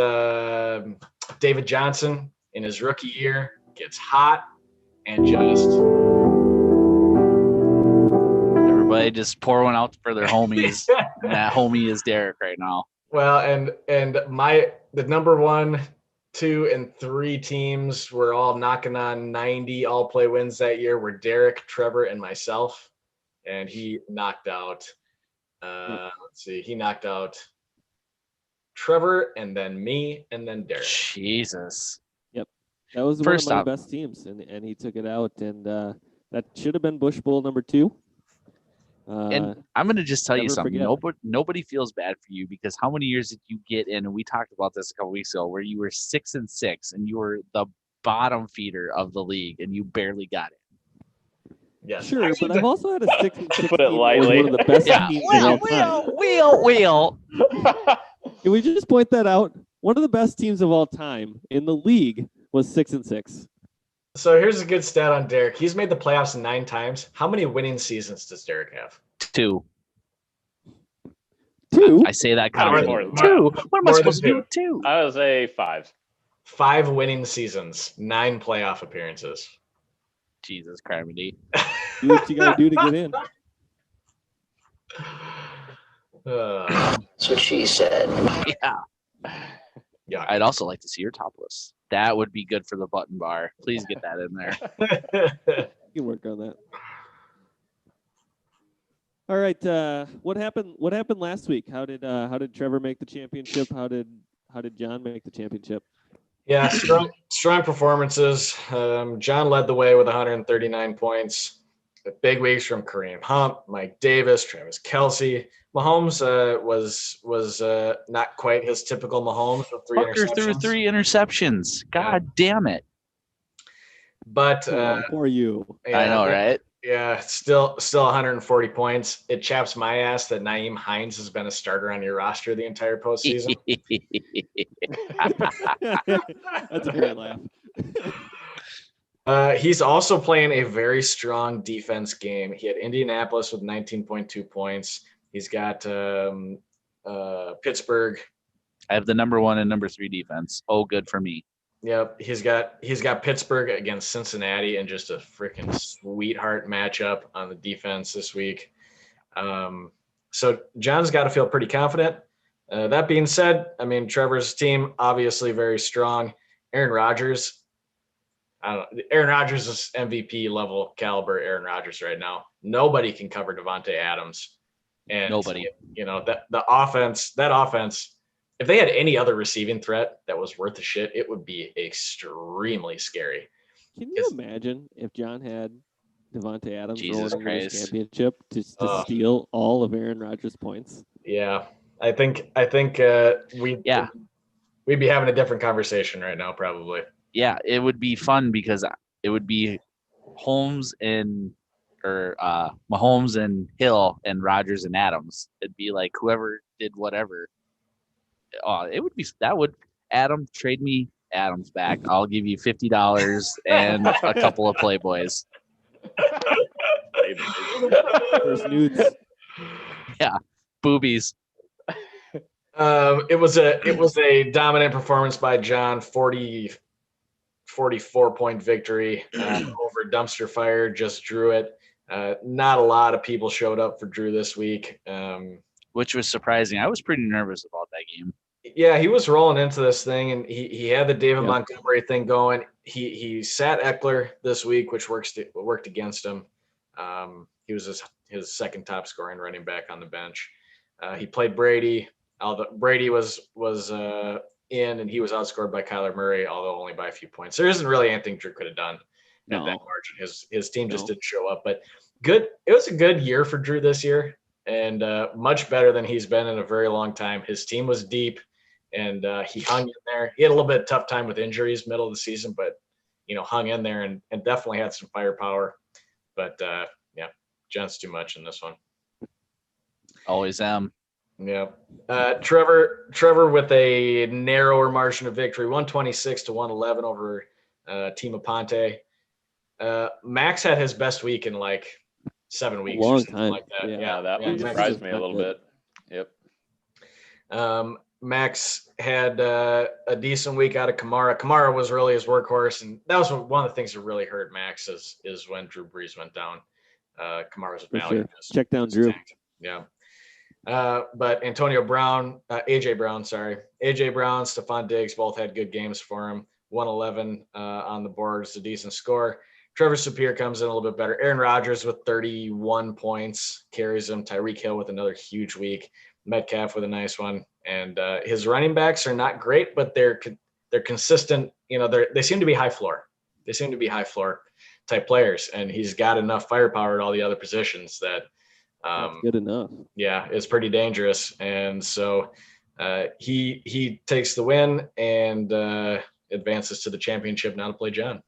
David Johnson in his rookie year, gets hot, and just everybody just pour one out for their homies. And that homie is Derek right now. Well, and the number 1, 2, and 3 teams were all knocking on 90 all-play wins that year were Derek, Trevor, and myself. And he knocked out, he knocked out Trevor, and then me, and then Derek. Jesus. Yep. That was First one of my best teams, and he took it out. And that should have been Busch Bowl number 2. And I'm going to just tell you never something. forget. Nobody feels bad for you because how many years did you get in? And we talked about this a couple weeks ago, where you were 6-6 and you were the bottom feeder of the league and you barely got it. Yes. Sure, but I've also had a 6-6 put it team that was lightly. one of the best Yeah. teams of all time. Can we just point that out? One of the best teams of all time in the league was 6-6. So here's a good stat on Derek. He's made the playoffs 9 times. How many winning seasons does Derek have? 2. 2? I say that Gotta be confidently. more than 2. What am I More supposed to than do with 2? I would say 5. 5 winning seasons, 9 playoff appearances. Jesus Christ. Do what you got to do to get in. That's what she said. Yeah. Yeah. I'd also like to see your topless. That would be good for the button bar. Please get that in there. You can work on that. All right. What happened last week? How did Trevor make the championship? How did John make the championship? Yeah, strong performances. John led the way with 139 points. Big weeks from Kareem Hunt, Mike Davis, Travis Kelce. Mahomes was not quite his typical Mahomes with 3 Fucker interceptions. threw 3 interceptions. God damn it. But Poor you. yeah, I know, right? Yeah, still 140 points. It chaps my ass that Naeem Hines has been a starter on your roster the entire postseason. That's a great laugh. He's also playing a very strong defense game. He had Indianapolis with 19.2 points. He's got Pittsburgh. I have the number 1 and number 3 defense. Oh, good for me. Yep, he's got Pittsburgh against Cincinnati and just a freaking sweetheart matchup on the defense this week. So John's got to feel pretty confident. That being said, I mean, Trevor's team obviously very strong. Aaron Rodgers, Aaron Rodgers is MVP level caliber Aaron Rodgers right now. Nobody can cover Devontae Adams. And Nobody. You know, that offense, if they had any other receiving threat that was worth a shit, it would be extremely scary. Can you imagine if John had Devontae Adams Jesus rolling in his Christ. championship to steal all of Aaron Rodgers' points? Yeah, I think we'd be having a different conversation right now, probably. Yeah, it would be fun because it would be Mahomes and Hill and Rodgers and Adams. It'd be like whoever did whatever. It would be Adam, trade me Adams back. I'll give you $50 and a couple of Playboys. First nudes. Yeah, boobies. It was a dominant performance by John. 44-point victory over Dumpster Fire. Just Drew it. Not a lot of people showed up for Drew this week. Which was surprising. I was pretty nervous about that game. Yeah, he was rolling into this thing, and he had the David Montgomery thing going. He sat Eckler this week, which worked against him. He was his second top scoring running back on the bench. He played Brady. Brady was in, and he was outscored by Kyler Murray, although only by a few points. There isn't really anything Drew could have done at that margin. His team just didn't show up. But good. It was a good year for Drew this year, and much better than he's been in a very long time. His team was deep, and he hung in there. He had a little bit of tough time with injuries middle of the season, but hung in there and definitely had some firepower. But yeah, John's too much in this one. Always am. Yeah. Trevor with a narrower margin of victory, 126-111 over Team Aponte. Max had his best week in like 7 weeks. Long or something time. like that. Yeah, that one surprised me a little bit. Yep. Max had a decent week out of Kamara. Kamara was really his workhorse, and that was one of the things that really hurt Max is when Drew Brees went down. Kamara's value just check down Drew. tanked. Yeah. But AJ Brown, Stephon Diggs both had good games for him. 111 on the board is a decent score. Trevor Sapir comes in a little bit better. Aaron Rodgers with 31 points carries him. Tyreek Hill with another huge week. Metcalf with a nice one. And his running backs are not great, but they're consistent. They seem to be high floor. They seem to be high floor type players, and he's got enough firepower at all the other positions that That's good enough. Yeah, it's pretty dangerous. And so he takes the win and advances to the championship now to play John.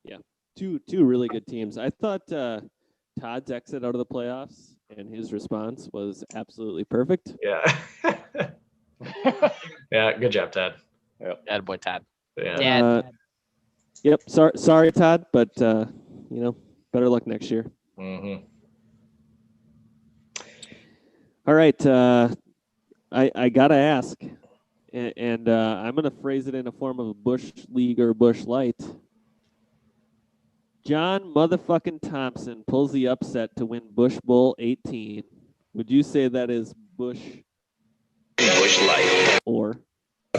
Yeah, two really good teams. I thought Todd's exit out of the playoffs and his response was absolutely perfect. Yeah. Yeah, good job, Todd. Yep. Attaboy, Todd. Yeah. Dad. Yep. Sorry, Todd, but better luck next year. Mm-hmm. All right. I gotta ask, and I'm gonna phrase it in a form of a Busch League or Busch Light. John motherfucking Thompson pulls the upset to win Busch Bowl 18. Would you say that is Busch Light. or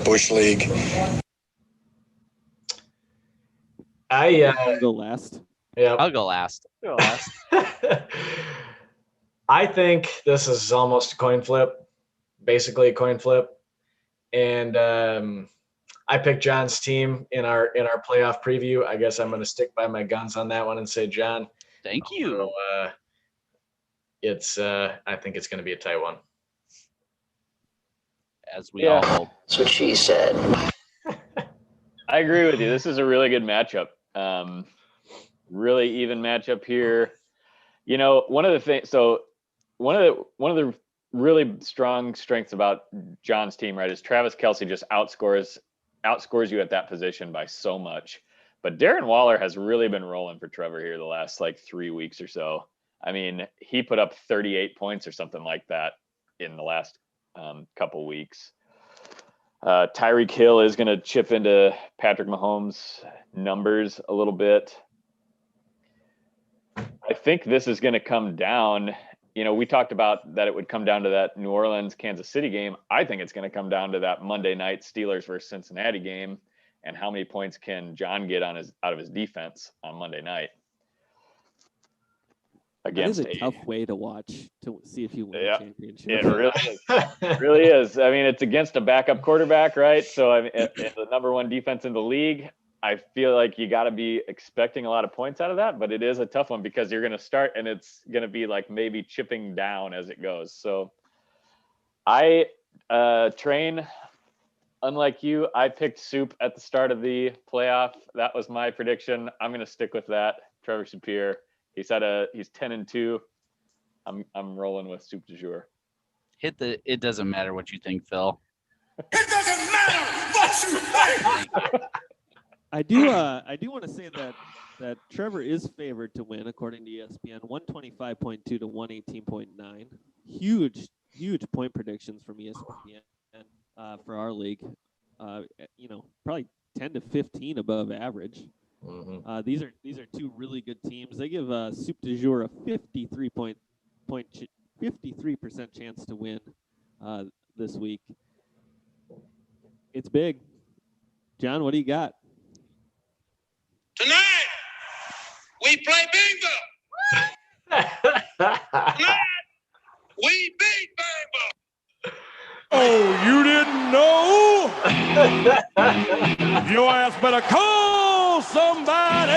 Busch League. I'll go last? Yeah. I'll go last. I think this is almost a coin flip, basically a coin flip. And I picked John's team in our playoff preview. I guess I'm going to stick by my guns on that one and say John. Thank you. So, I think it's going to be a tight one. As we all hope. That's what she said. I agree with you. This is a really good matchup. Really even matchup here. You know, one of the really strong strengths about John's team, right, is Travis Kelce just outscores you at that position by so much. But Darren Waller has really been rolling for Trevor here the last 3 weeks or so. I mean, he put up 38 points or something like that in the last couple weeks. Tyreek Hill is going to chip into Patrick Mahomes' numbers a little bit. I think this is going to come down. You know, we talked about that it would come down to that New Orleans, Kansas City game. I think it's going to come down to that Monday night Steelers versus Cincinnati game and how many points can John get out of his defense on Monday night. That is a tough way to watch to see if you win a championship. It really is. It really is. I mean, it's against a backup quarterback, right? So, I mean, the number one defense in the league. I feel like you got to be expecting a lot of points out of that, but it is a tough one because you're going to start and it's going to be maybe chipping down as it goes. So, I train. Unlike you, I picked Soup at the start of the playoff. That was my prediction. I'm going to stick with that. Trevor Shapiro. He's 10-2. I'm rolling with Soup du jour. It doesn't matter what you think, Phil. It doesn't matter what you think. I do want to say that Trevor is favored to win according to ESPN, 125.2 to 118.9. Huge point predictions from ESPN for our league. Probably 10 to 15 above average. Mm-hmm. These are two really good teams. They give Soup du jour a 53% chance to win this week. It's big. John, what do you got? Tonight, we play bingo. Tonight, we beat bingo. Oh, you didn't know? Your ass better call somebody.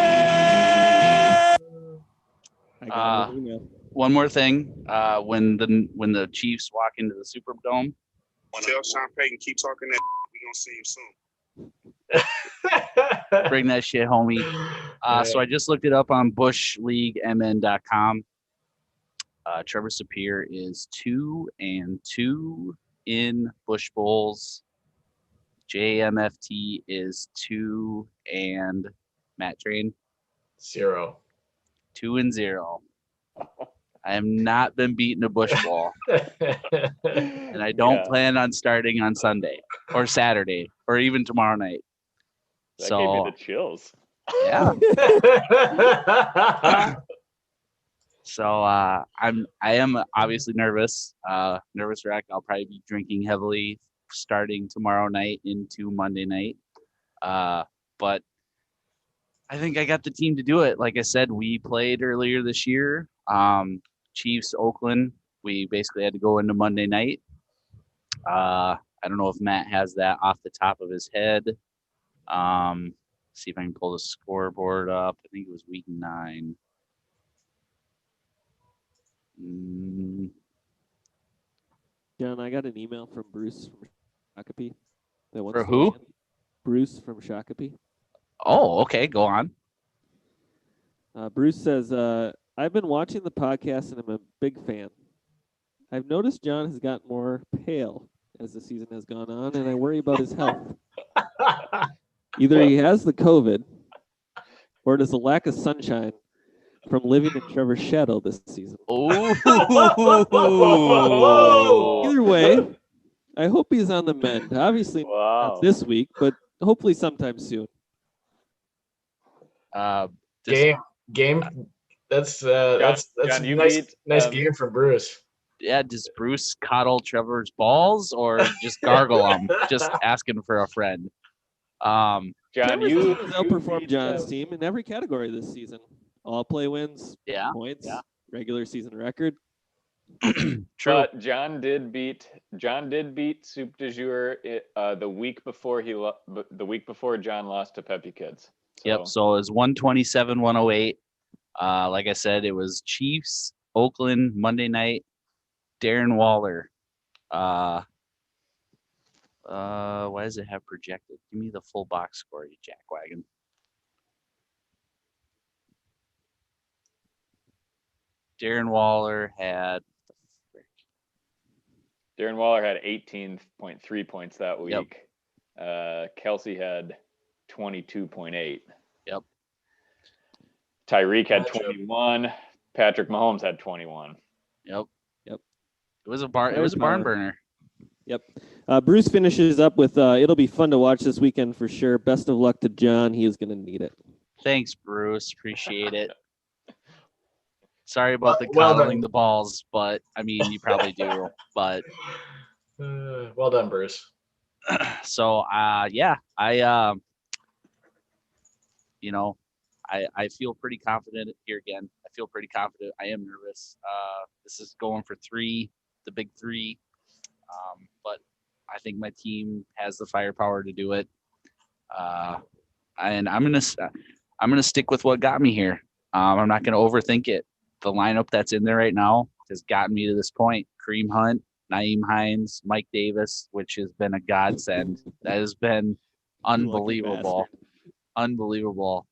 I got an email. One more thing. When the Chiefs walk into the Superdome, tell Sean Payton keep talking that. We're gonna see him soon. bring that shit, homie. So I just looked it up on bushleaguemn.com. Trevor Sapir is 2-2 in Busch Bowls. JMFT is 2 and Matt Train 0. 2-0. I have not been beaten a Busch Bowl, and I don't plan on starting on Sunday or Saturday or even tomorrow night. That gave me the chills. Yeah. So I am obviously nervous. Nervous wreck. I'll probably be drinking heavily starting tomorrow night into Monday night. But I think I got the team to do it. Like I said, we played earlier this year. Chiefs, Oakland. We basically had to go into Monday night. I don't know if Matt has that off the top of his head. See if I can pull the scoreboard up. I think it was week 9. John, I got an email from Bruce from Shakopee. That wants For to who? weigh in. Bruce from Shakopee. Oh, okay. Go on. Bruce says, I've been watching the podcast and I'm a big fan. I've noticed John has gotten more pale as the season has gone on, and I worry about his health. Either he has the COVID, or it is a lack of sunshine from living in Trevor's shadow this season. Oh. Either way, I hope he's on the mend. Obviously not this week, but hopefully sometime soon. Game. That's John, a you nice beat, game from Bruce. Yeah, does Bruce coddle Trevor's balls or just gargle them? Just asking for a friend. John, Trevor's you team has outperformed John's team in every category this season. All play wins, points, regular season record. True. But John did beat Soup du Jour the week before John lost to Peppy Kids. So. Yep. So it was 127-108. Like I said, it was Chiefs, Oakland, Monday night. Darren Waller. Why does it have projected? Give me the full box score, you jackwagon. Darren Waller had 18.3 points that week. Yep. Kelsey had 22.8. Yep. Tyreek had 21. Patrick Mahomes had 21. Yep. It was a barn burner. Yep. Bruce finishes up with, it'll be fun to watch this weekend for sure. Best of luck to John. He is going to need it. Thanks, Bruce. Appreciate it. Sorry about the coddling the balls, but I mean, you probably do. But well done, Bruce. So, yeah, I feel pretty confident here again. I feel pretty confident. I am nervous. This is going for 3, the big 3. But I think my team has the firepower to do it. And I'm gonna stick with what got me here. I'm not gonna overthink it. The lineup that's in there right now has gotten me to this point. Kareem Hunt, Naeem Hines, Mike Davis, which has been a godsend. That has been unbelievable. Unbelievable.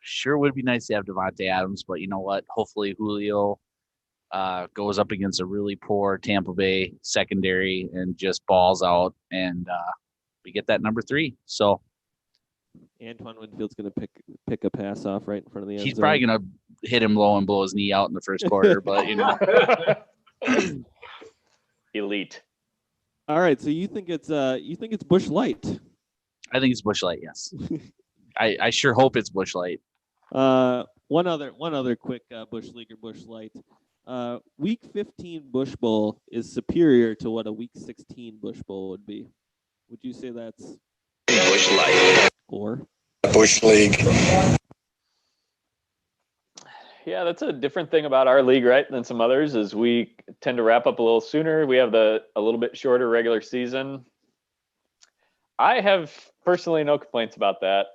Sure would be nice to have Devontae Adams, but you know what? Hopefully Julio goes up against a really poor Tampa Bay secondary and just balls out, and we get that number 3. So Antoine Winfield's going to pick a pass off right in front of the end zone. He's probably going to hit him low and blow his knee out in the first quarter, but you know. Elite. All right, so you think it's Busch Light? I think it's Busch Light, yes. I sure hope it's Busch Light. One other quick Busch League or Busch Light. Week 15 Busch Bowl is superior to what a Week 16 Busch Bowl would be. Would you say that's Busch Light or Busch League? Yeah, that's a different thing about our league, right, than some others, is we tend to wrap up a little sooner. We have a little bit shorter regular season. I have personally no complaints about that.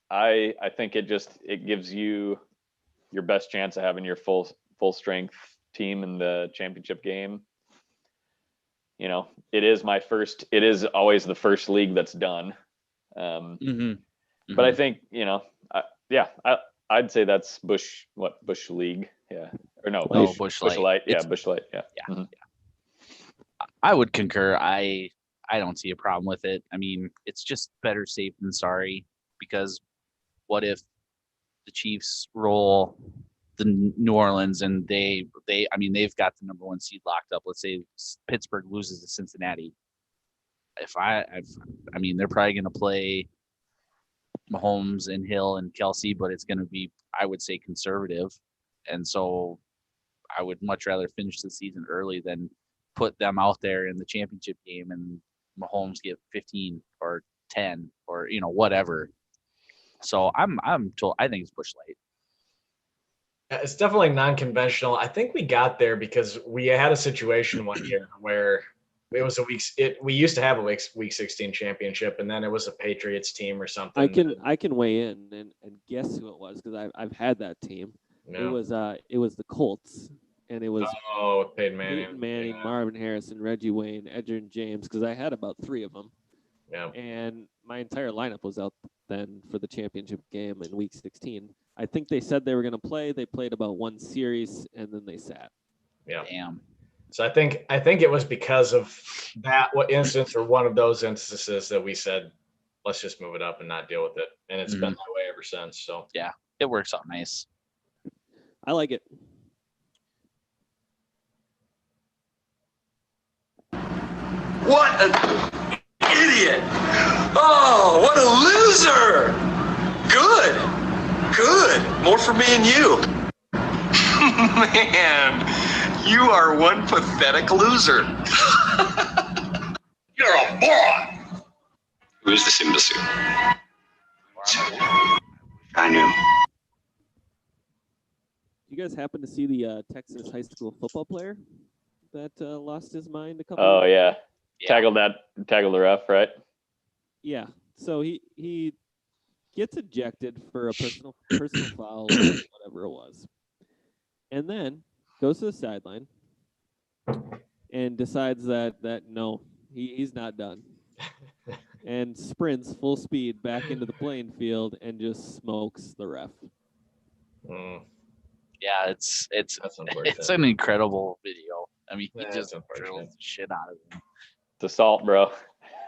I think it gives you your best chance of having your full strength team in the championship game. You know, it is always the first league that's done. But I think, you know, I'd say that's Busch League. Yeah. Or no, Busch Light. Yeah, Busch Light. Yeah. Yeah, yeah. I would concur. I don't see a problem with it. I mean, it's just better safe than sorry, because what if the Chiefs roll the New Orleans and they've got the number 1 seed locked up. Let's say Pittsburgh loses to Cincinnati. They're probably going to play Mahomes and Hill and Kelsey, but it's going to be, I would say, conservative. And so I would much rather finish the season early than put them out there in the championship game and Mahomes get 15 or 10 or, you know, whatever. So I think it's Busch Light. It's definitely non-conventional. I think we got there because we had a situation one year where it was we used to have a week 16 championship, and then it was a Patriots team or something. I can weigh in and guess who it was, because I've had that team. No. It was the Colts, and it was Peyton Manning, Peyton Manning, Marvin Harrison, Reggie Wayne, Edgerrin James, because I had about 3 of them. Yeah. And my entire lineup was out then for the championship game in Week 16. I think they said they were going to play. They played about 1 series, and then they sat. Yeah. Damn. So I think it was because of that instance or one of those instances that we said, let's just move it up and not deal with it. And it's been that way ever since. So yeah, it works out nice. I like it. What an idiot! Oh, what a loser! Good. More for me and you. Man, you are one pathetic loser. You're a moron. Who is this imbecile? I knew. You guys happen to see the Texas high school football player that lost his mind a couple? Oh yeah. Tackled the ref, right? Yeah. So he gets ejected for a personal foul, or whatever it was, and then goes to the sideline and decides that no, he's not done, and sprints full speed back into the playing field and just smokes the ref. Yeah, it's unfortunate. an incredible video. I mean, he That's just unfortunate. drilled the shit out of him. It's assault, bro.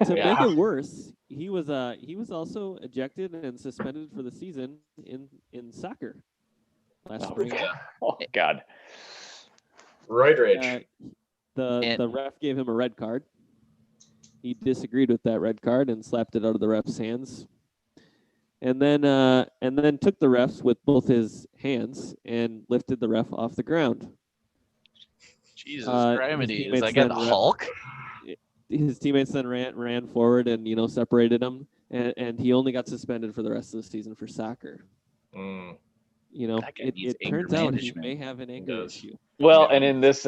To Yeah. make it worse, he was also ejected and suspended for the season in soccer last spring. Oh God. Roid rage. The ref gave him a red card. He disagreed with that red card and slapped it out of the ref's hands. And then took the refs with both his hands and lifted the ref off the ground. Jesus Christ, is like a Hulk? His teammates then ran forward and separated him, and he only got suspended for the rest of the season for soccer. It turns out he may have an anger issue. Well, and in this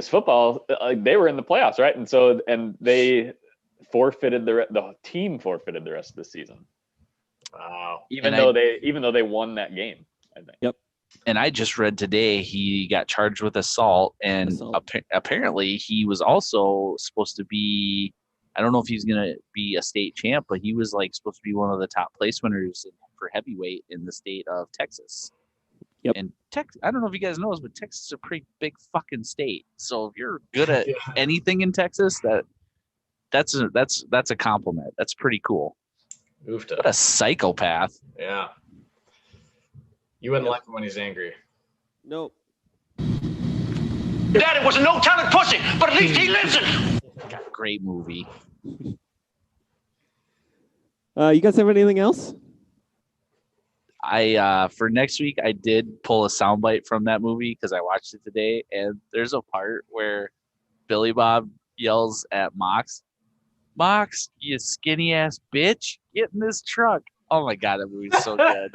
football, they were in the playoffs, right? And they forfeited the team forfeited the rest of the season. Wow. Even though they won that game, I think. Yep. And I just read today he got charged with assault, and apparently he was also supposed to be, I don't know if he's going to be a state champ, but he was like supposed to be one of the top place winners for heavyweight in the state of Texas. Yep. And I don't know if you guys know this, but Texas is a pretty big fucking state. So if you're good at anything in Texas, that's a compliment. That's pretty cool. Oofta. What a psychopath. Yeah. You wouldn't like him when he's angry. Nope. Daddy was a no-talent pussy, but at least he listened. Great movie. You guys have anything else? For next week, I did pull a soundbite from that movie because I watched it today, and there's a part where Billy Bob yells at Mox, "Mox, you skinny ass bitch, get in this truck." Oh my God, that movie's so good.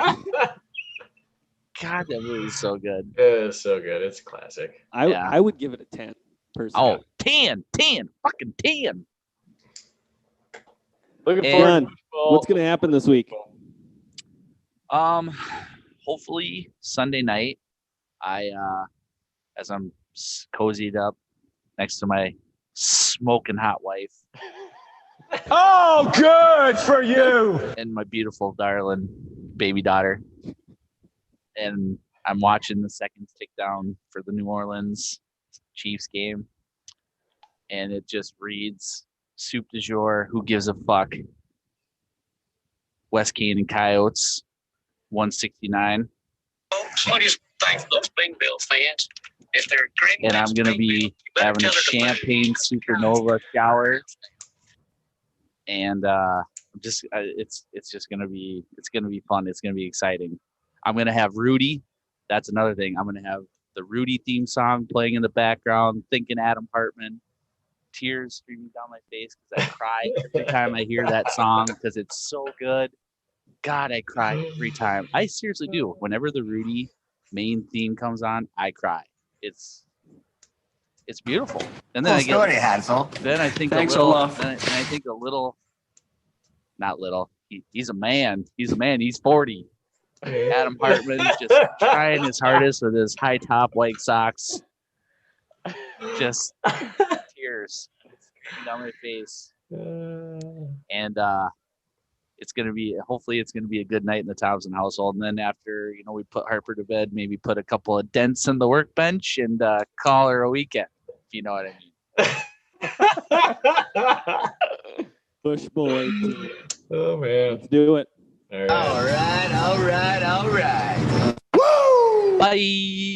God, that movie is so good. It is so good. It's classic. I would give it a 10, personally. Oh, 10, fucking 10. Looking John, forward. what's going to happen this week? Hopefully Sunday night, as I'm cozied up next to my smoking hot wife. Oh, good for you. And my beautiful, darling baby daughter. And I'm watching the second tick down for the New Orleans Chiefs game. And it just reads, soup du jour, who gives a fuck? West Canaan Coyotes, 169. I just thank those Bingville fans. If they're great, And I'm going to be having a champagne supernova shower. And it's just going to be fun. It's going to be exciting. I'm going to have Rudy. That's another thing. I'm going to have the Rudy theme song playing in the background, thinking Adam Hartman, tears streaming down my face because I cry every time I hear that song because it's so good. God, I cry every time. I seriously do. Whenever the Rudy main theme comes on, I cry. It's beautiful. And then Hansel. Then I think Thanks, a little. Olaf. Then I think a little. Not little. He's a man. He's a man. He's 40. Adam Hartman just trying his hardest with his high top white socks just tears down my face. And hopefully it's gonna be a good night in the Thompson household. And then after, we put Harper to bed, maybe put a couple of dents in the workbench and call her a weekend, if you know what I mean. Busch boy team. Oh man. Let's do it. All right. All right. Bye.